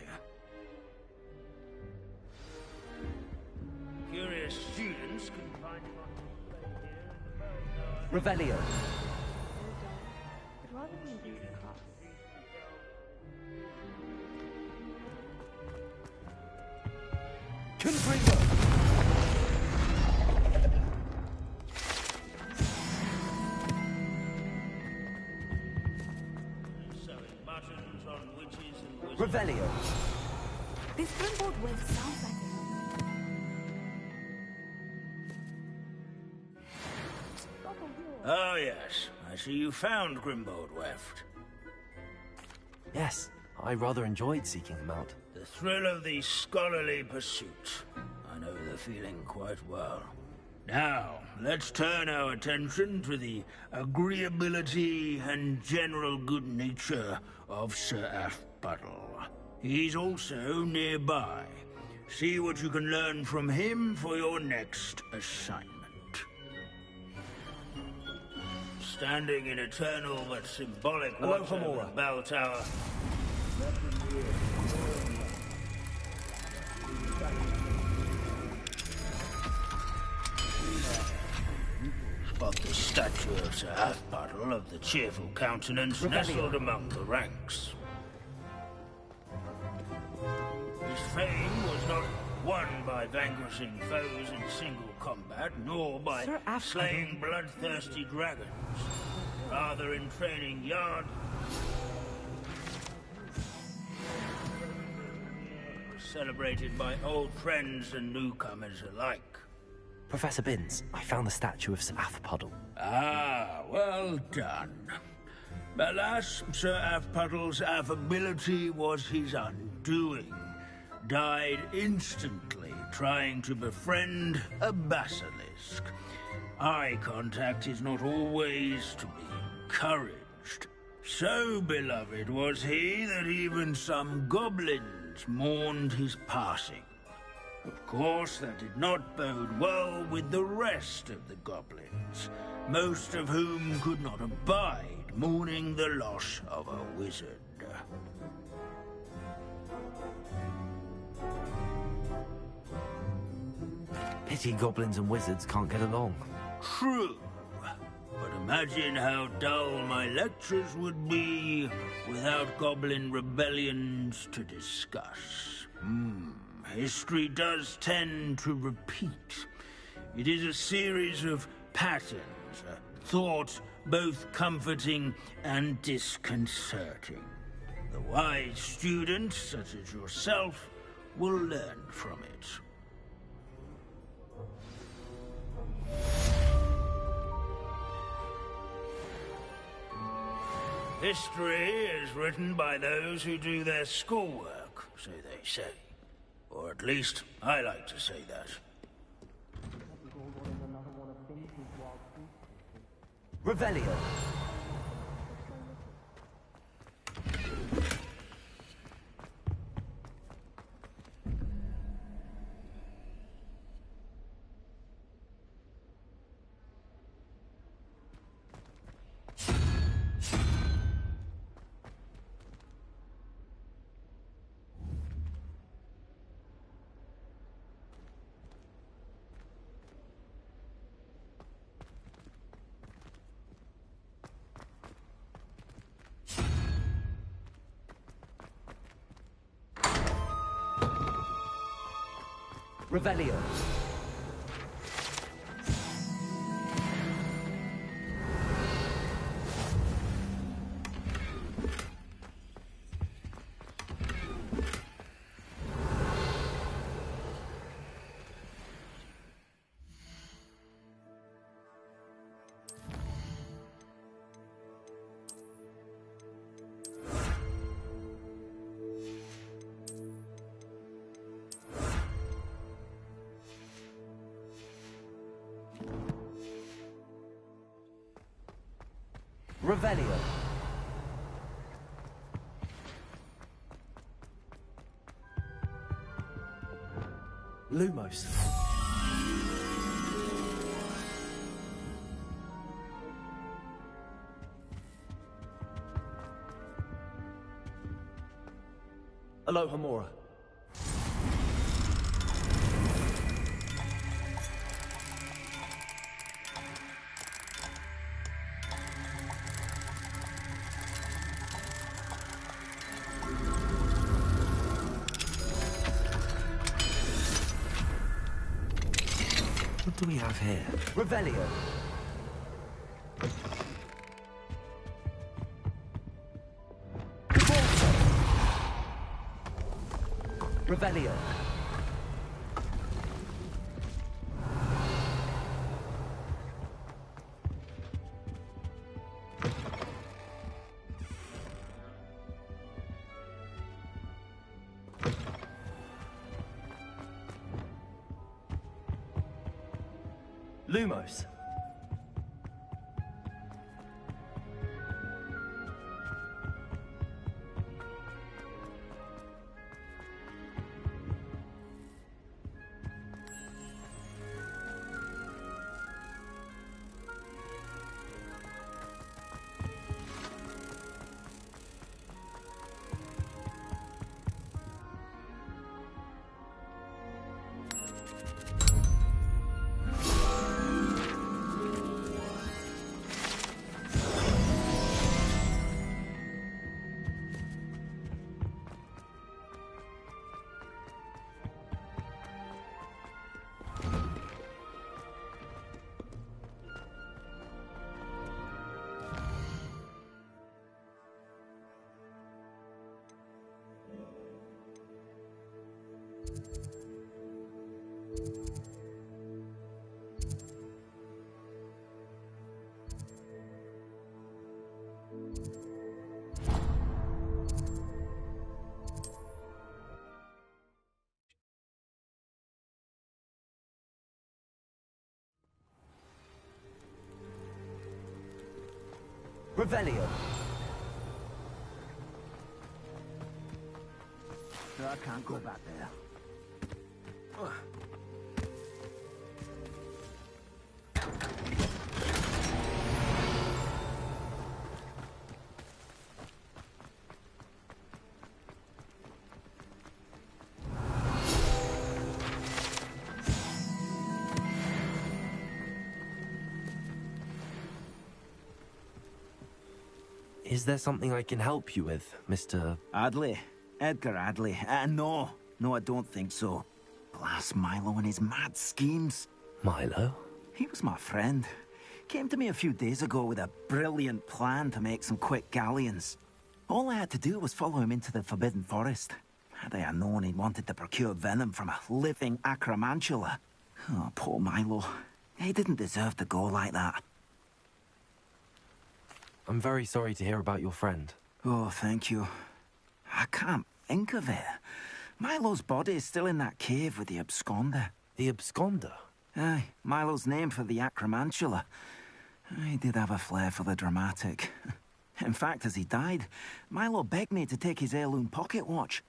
Curious students can find him on display here in the bell tower. Revelio. I'd rather be in class. Confringo. Sewing buttons on witches and wizards. Revelio. This Grimbold Weft sounds like it. Oh yes, I see you found Grimbold Weft. Yes, I rather enjoyed seeking him out. The thrill of the scholarly pursuit. I know the feeling quite well. Now, let's turn our attention to the agreeability and general good nature of Sir Aphbuttle. He's also nearby. See what you can learn from him for your next assignment. Standing in eternal but symbolic watch over the bell tower. Spot the statue of Sir Aphbuttle of the cheerful countenance nestled among the ranks. His fame was not won by vanquishing foes in single combat, nor by slaying bloodthirsty dragons. Rather in training yard, celebrated by old friends and newcomers alike. Professor Binns, I found the statue of Sir Aphbuttle. Ah, well done. Alas, Sir Aphbuttle's affability was his undoing. Died instantly trying to befriend a basilisk. Eye contact is not always to be encouraged. So beloved was he that even some goblins mourned his passing. Of course, that did not bode well with the rest of the goblins, most of whom could not abide mourning the loss of a wizard. Pity goblins and wizards can't get along. True. But imagine how dull my lectures would be without goblin rebellions to discuss. History does tend to repeat. It is a series of patterns, a thought both comforting and disconcerting. The wise student, such as yourself, will learn from it. History is written by those who do their schoolwork, so they say. Or at least, I like to say that. Revelio. Revelio. Revelio. Lumos. Aloha Mora. What do we have here? Revelio. Revelio. Lumos. Revelio. I can't go back there. Is there something I can help you with, Mr. Adley? Edgar Adley? No. No, I don't think so. Blast Milo and his mad schemes. Milo? He was my friend. Came to me a few days ago with a brilliant plan to make some quick galleons. All I had to do was follow him into the Forbidden Forest. Had I known he wanted to procure venom from a living acromantula. Oh, poor Milo. He didn't deserve to go like that. I'm very sorry to hear about your friend. Oh, thank you. I can't think of it. Milo's body is still in that cave with the absconder. The absconder? Aye, Milo's name for the acromantula. He did have a flair for the dramatic. In fact, as he died, Milo begged me to take his heirloom pocket watch,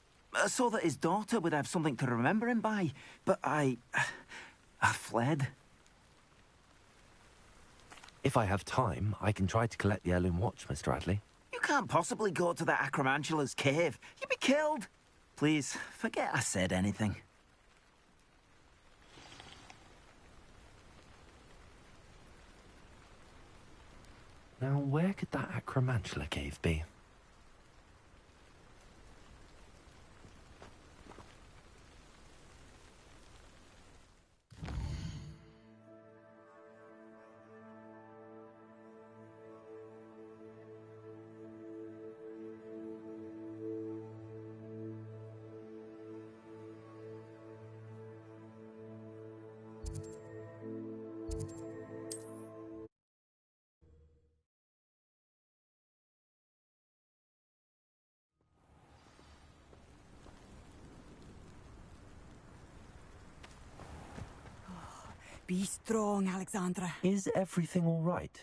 so that his daughter would have something to remember him by. But I fled. If I have time, I can try to collect the heirloom watch, Mr. Adley. You can't possibly go to the acromantula's cave. You'd be killed. Please, forget I said anything. Now, where could that acromantula cave be? Be strong, Alexandra. Is everything all right?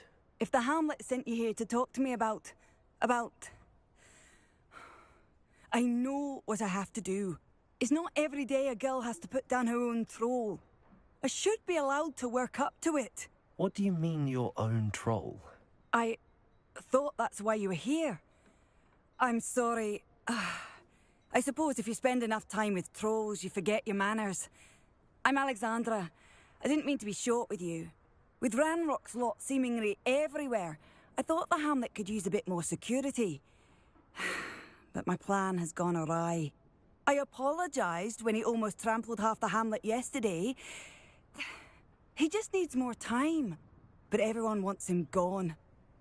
if the Hamlet sent you here to talk to me about... I know what I have to do. It's not every day a girl has to put down her own troll. I should be allowed to work up to it. What do you mean, your own troll? I thought that's why you were here. I'm sorry. I suppose if you spend enough time with trolls, you forget your manners. I'm Alexandra. I didn't mean to be short with you. With Ranrock's lot seemingly everywhere, I thought the Hamlet could use a bit more security. But my plan has gone awry. I apologised when he almost trampled half the Hamlet yesterday. He just needs more time. But everyone wants him gone.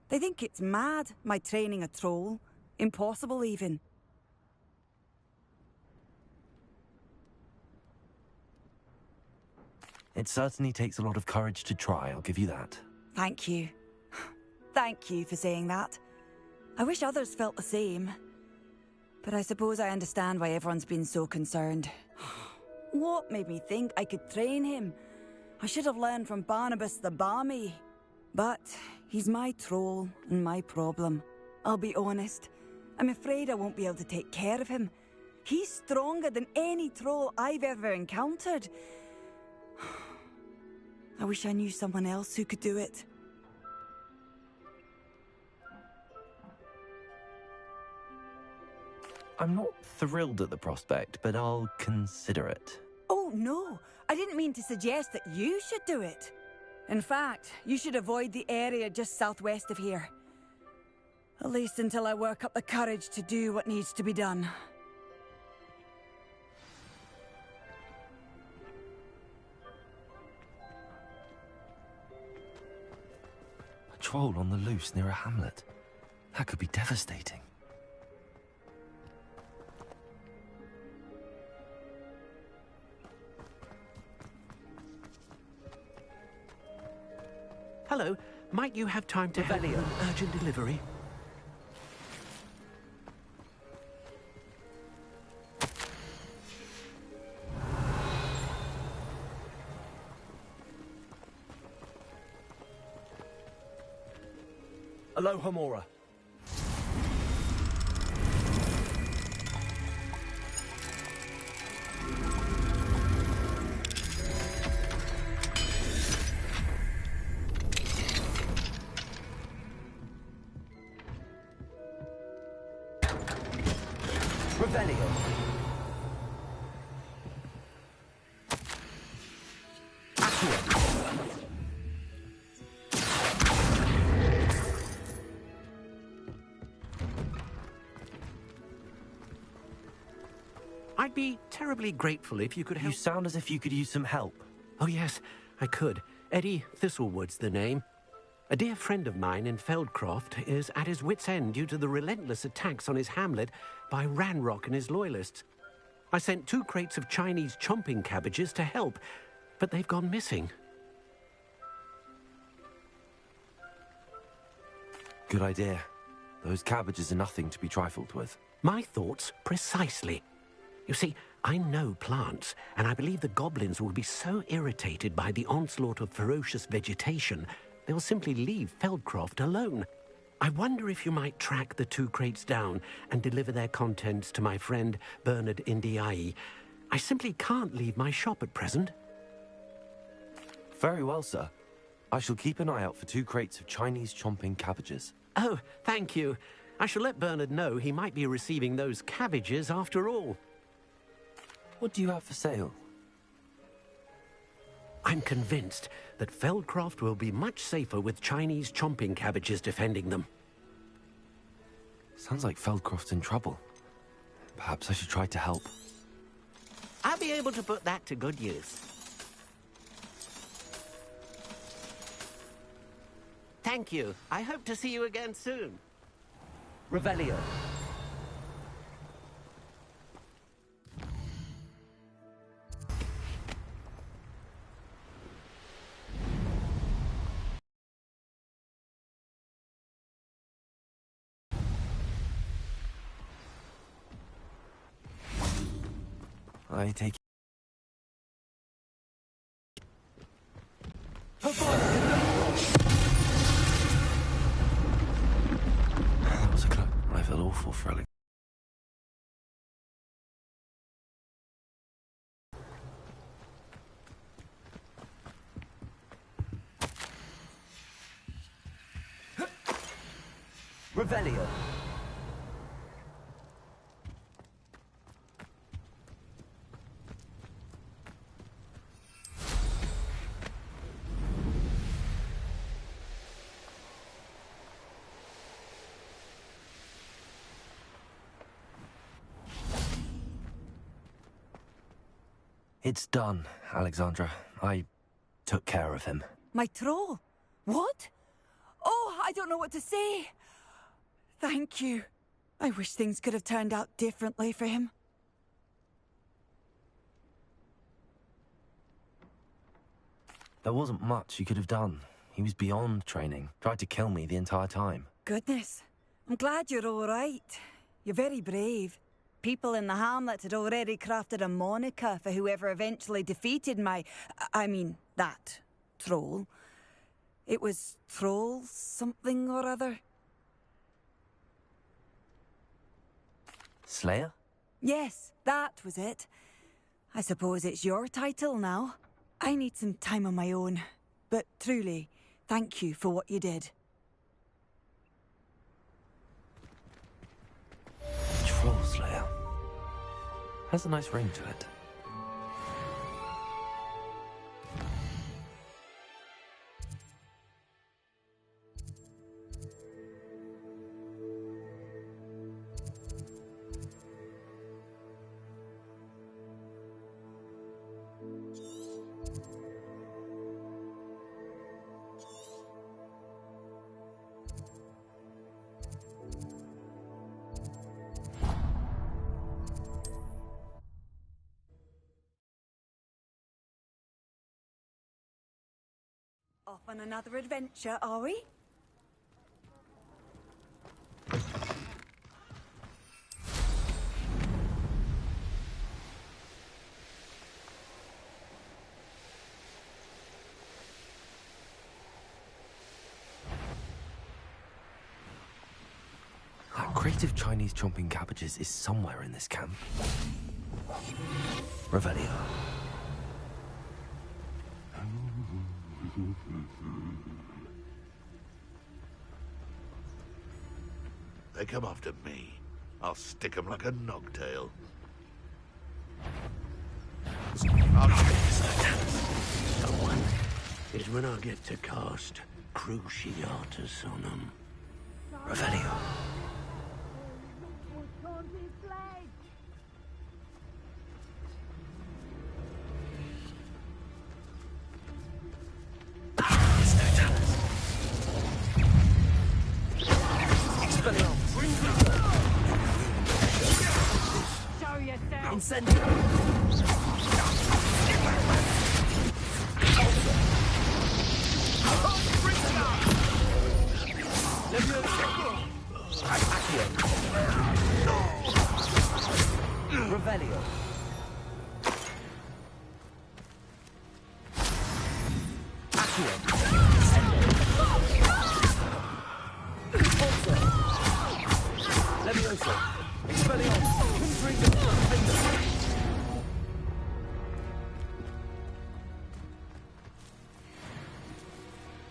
They think it's mad, my training a troll. Impossible, even. It certainly takes a lot of courage to try, I'll give you that. Thank you. Thank you for saying that. I wish others felt the same. But I suppose I understand why everyone's been so concerned. What made me think I could train him? I should have learned from Barnabas the Barmy. But he's my troll and my problem. I'll be honest. I'm afraid I won't be able to take care of him. He's stronger than any troll I've ever encountered. I wish I knew someone else who could do it. I'm not thrilled at the prospect, but I'll consider it. Oh, no. I didn't mean to suggest that you should do it. In fact, you should avoid the area just southwest of here. At least until I work up the courage to do what needs to be done. A troll on the loose near a hamlet. That could be devastating. Hello, might you have time to help an urgent delivery? Aloha Mora. I'd be terribly grateful if you could help. You sound as if you could use some help. Oh, yes, I could. Eddie Thistlewood's the name. A dear friend of mine in Feldcroft is at his wit's end due to the relentless attacks on his hamlet by Ranrock and his loyalists. I sent 2 crates of Chinese chomping cabbages to help, but they've gone missing. Good idea. Those cabbages are nothing to be trifled with. My thoughts precisely. You see, I know plants, and I believe the goblins will be so irritated by the onslaught of ferocious vegetation, they will simply leave Feldcroft alone. I wonder if you might track the 2 crates down and deliver their contents to my friend Bernard Indiai. I simply can't leave my shop at present. Very well, sir. I shall keep an eye out for 2 crates of Chinese chomping cabbages. Oh, thank you. I shall let Bernard know he might be receiving those cabbages after all. What do you have for sale? I'm convinced that Feldcroft will be much safer with Chinese chomping cabbages defending them. Sounds like Feldcroft's in trouble. Perhaps I should try to help. I'll be able to put that to good use. Thank you. I hope to see you again soon. Revelio. I take awful for Alex. Revelio. It's done, Alexandra. I took care of him. My troll? What? Oh, I don't know what to say. Thank you. I wish things could have turned out differently for him. There wasn't much you could have done. He was beyond training. Tried to kill me the entire time. Goodness. I'm glad you're all right. You're very brave. People in the hamlet had already crafted a moniker for whoever eventually defeated that troll. It was Troll something or other. Slayer? Yes, that was it. I suppose it's your title now. I need some time on my own. But truly, thank you for what you did. Troll Slayer. Has a nice ring to it. Off on another adventure, are we? That crate of Chinese chomping cabbages is somewhere in this camp. Revelio. They come after me. I'll stick 'em like a nogtail. Someone is when I get to cast Cruciatus on them. Revelio. Show yourself! Incendio! Revelio. Levioso. Expelliarmus.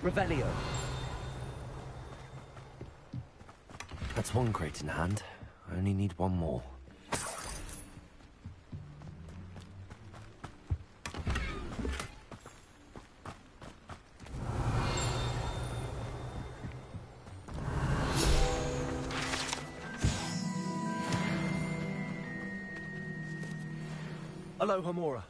Revelio. That's one crate in hand. I only need one more. Hello, Homora.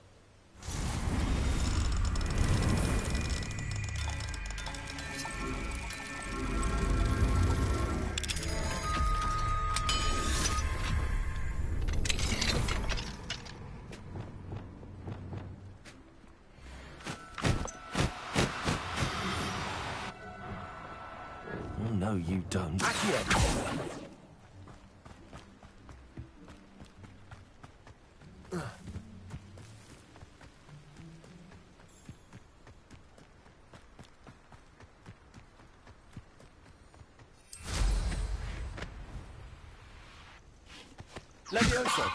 Oh, no, you don't. Levioso!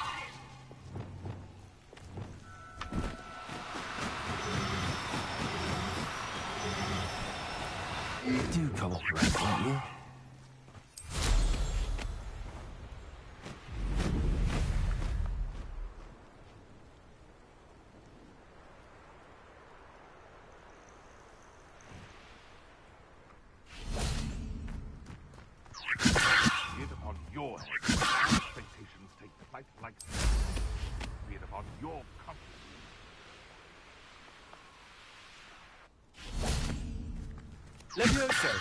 Do cooperate, won't you? Be it upon your head, expectations take flight like be it upon your conscience. Levioso!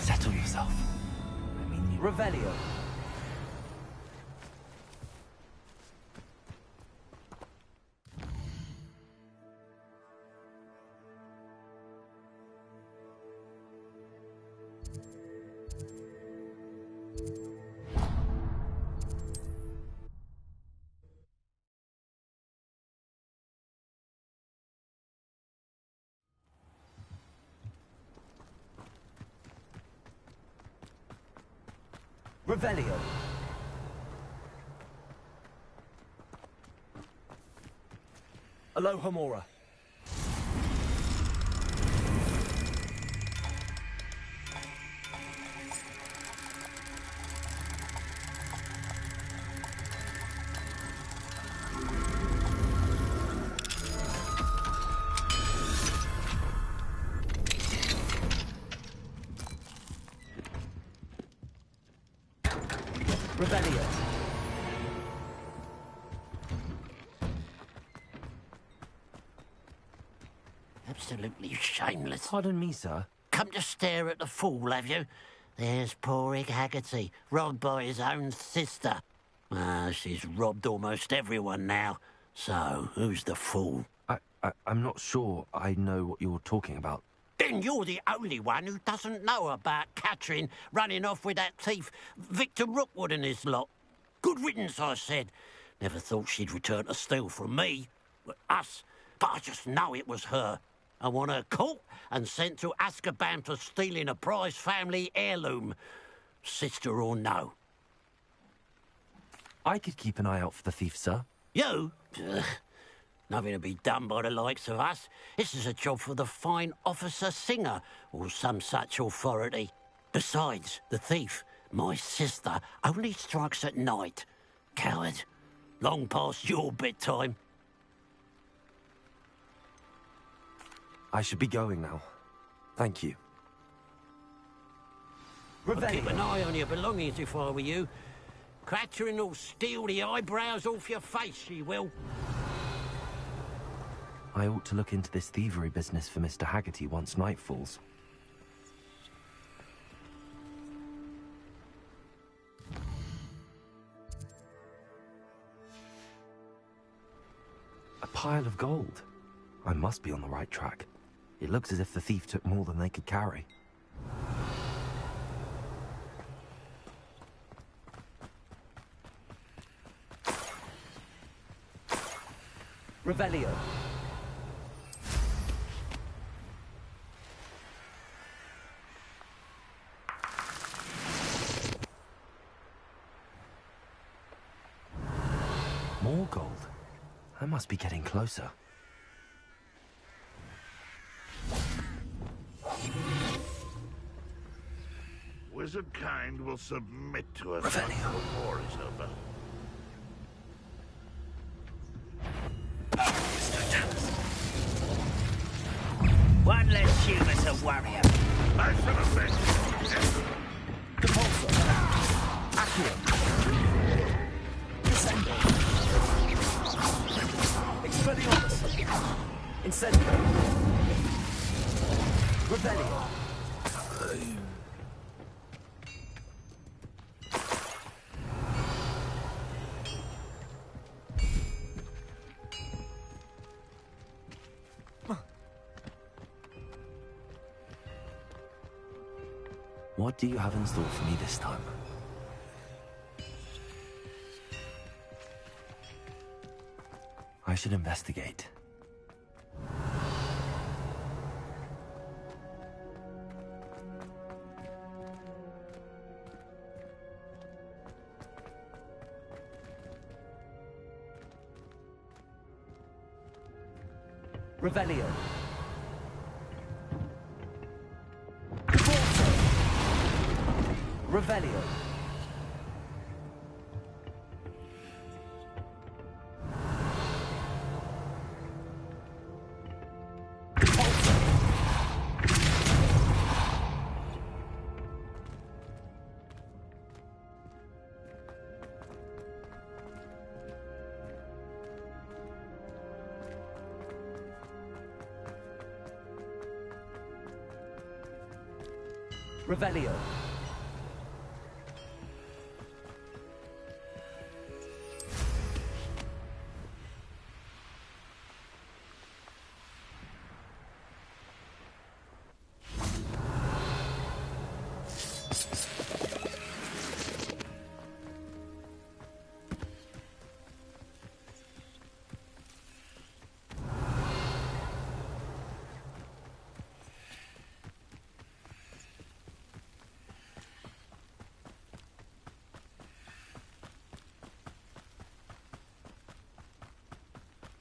Settle yourself. Revelio. Revelio. Alohomora. Revelio. Absolutely shameless. Pardon me, sir. Come to stare at the fool, have you? There's poor Ig Haggerty, robbed by his own sister. She's robbed almost everyone now. So, who's the fool? I'm not sure I know what you're talking about. Then you're the only one who doesn't know about Catherine running off with that thief, Victor Rookwood and his lot. Good riddance, I said. Never thought she'd return to steal from me. Us. But I just know it was her. I want her caught and sent to Azkaban for stealing a prize family heirloom. Sister or no. I could keep an eye out for the thief, sir. You? Ugh. Nothing to be done by the likes of us. This is a job for the fine officer Singer, or some such authority. Besides, the thief, my sister, only strikes at night. Coward. Long past your bedtime. I should be going now. Thank you. I'd keep an eye on your belongings if I were you. Catherine will steal the eyebrows off your face, she will. I ought to look into this thievery business for Mr. Haggerty once night falls. A pile of gold. I must be on the right track. It looks as if the thief took more than they could carry. Revelio. More gold. I must be getting closer. Wizard kind will submit to us once the war is over. One less human to worry about. I shall ascend. Depulso. Accio. Descendo. Expelliarmus. Incendio. Revelio. What do you have in store for me this time? I should investigate. Revelio. Revelio. Revelio.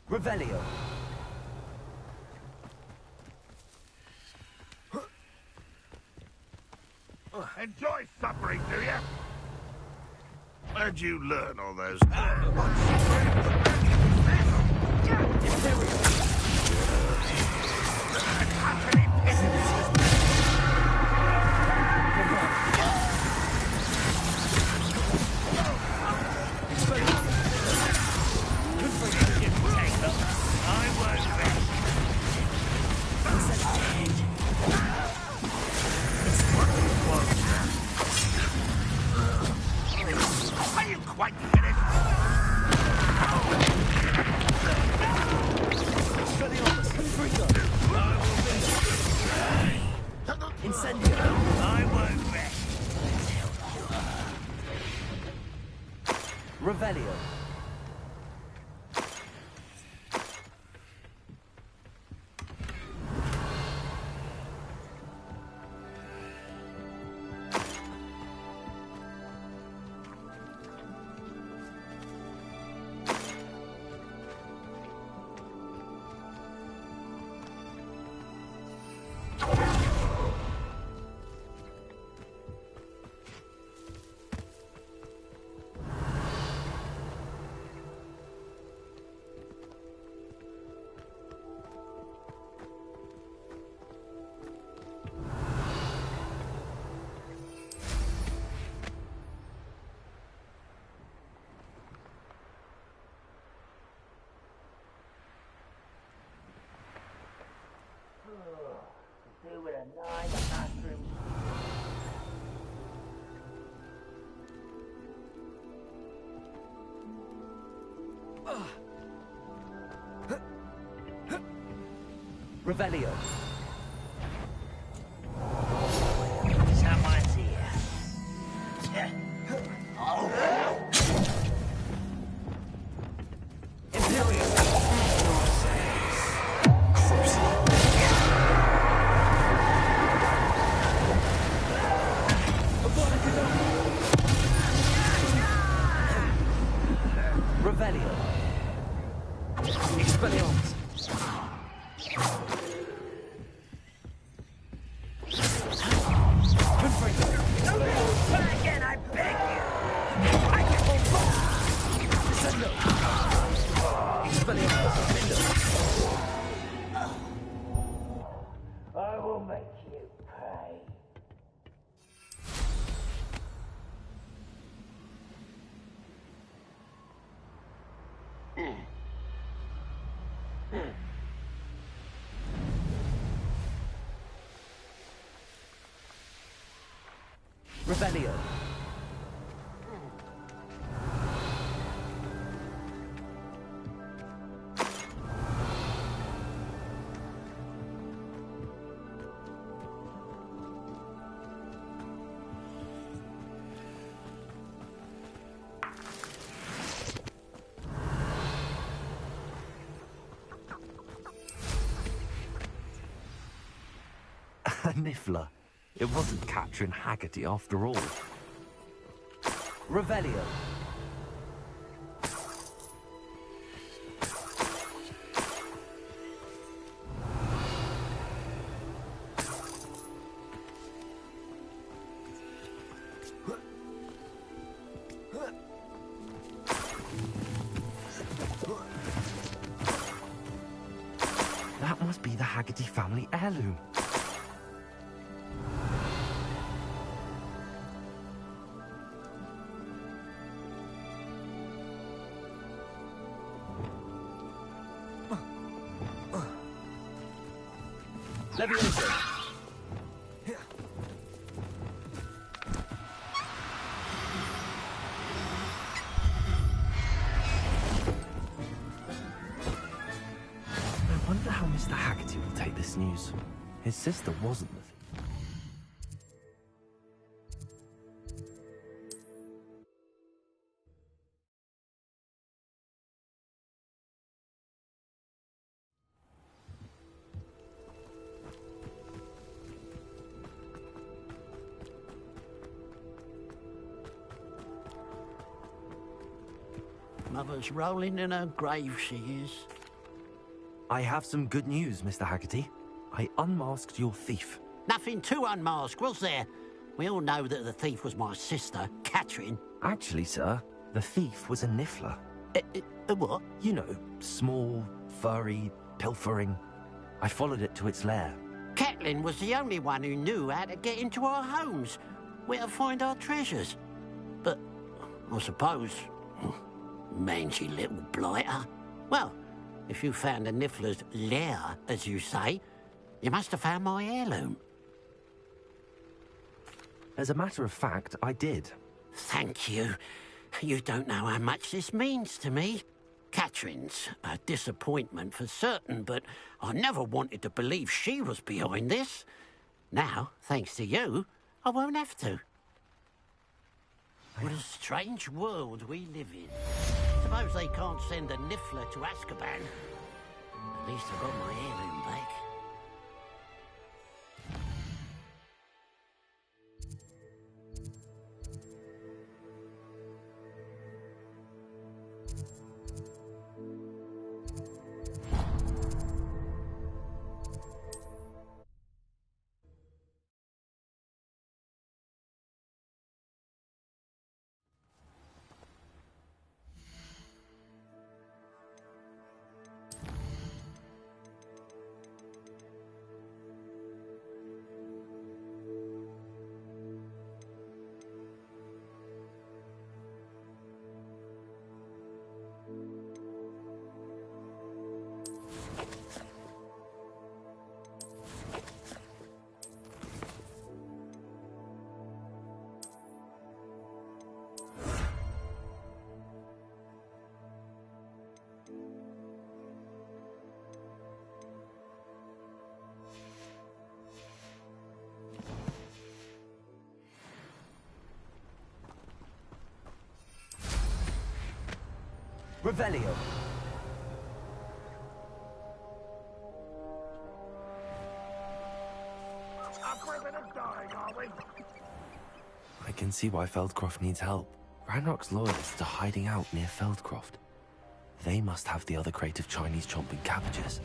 Revelio. Enjoy suffering, do you? Where'd you learn all those? Revelio. Do with a nice bathroom. Revelio. Someone's here. Revelio. Expelliarmus. Again, I beg you. I can hold on. Sendo. Expelliarmus. I will make you pay. Revelio. A niffler. It wasn't Catherine Haggerty after all. Revelio. That must be the Haggerty family heirloom. Leviosa. I wonder how Mr. Haggerty will take this news. His sister wasn't the thief. Mother's rolling in her grave, she is. I have some good news, Mr. Haggerty. I unmasked your thief. Nothing to unmask, was there? We all know that the thief was my sister, Catherine. Actually, sir, the thief was a niffler. A what? You know, small, furry, pilfering. I followed it to its lair. Catelyn was the only one who knew how to get into our homes, where to find our treasures. But, I suppose, mangy little blighter. Well, if you found the niffler's lair, as you say, you must have found my heirloom. As a matter of fact, I did. Thank you. You don't know how much this means to me. Catherine's a disappointment for certain, but I never wanted to believe she was behind this. Now, thanks to you, I won't have to. What a strange world we live in. Suppose they can't send a niffler to Azkaban. At least I got my heirloom back. Revelio. I can see why Feldcroft needs help. Ranrock's loyalists are hiding out near Feldcroft. They must have the other crate of Chinese chomping cabbages.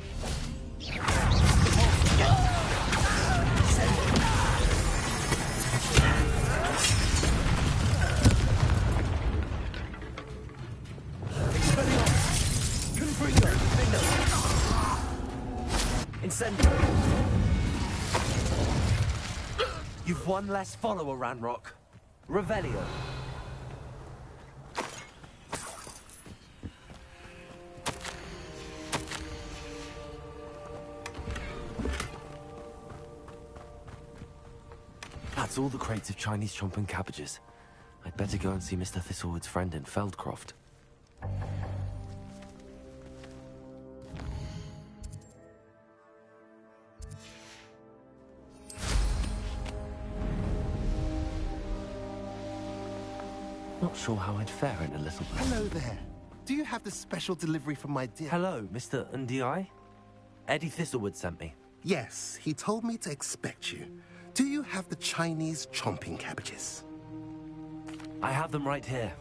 You've one less follower, Ranrock. Revelio. That's all the crates of Chinese chomping cabbages. I'd better go and see Mr. Thistlewood's friend in Feldcroft. Not sure how I'd fare in a little bit. Hello there. Do you have the special delivery from my dear... Hello, Mr. Ndi? Eddie Thistlewood sent me. Yes, he told me to expect you. Do you have the Chinese chomping cabbages? I have them right here.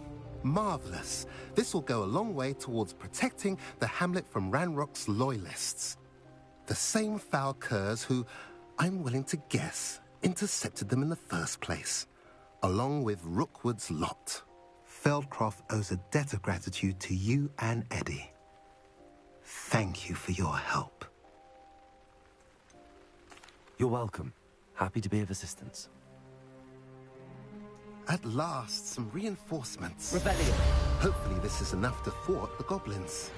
Marvelous. This will go a long way towards protecting the hamlet from Ranrock's loyalists. The same foul curs who, I'm willing to guess, intercepted them in the first place, along with Rookwood's lot. Feldcroft owes a debt of gratitude to you and Eddie. Thank you for your help. You're welcome. Happy to be of assistance. At last, some reinforcements. Revelio. Hopefully this is enough to thwart the goblins.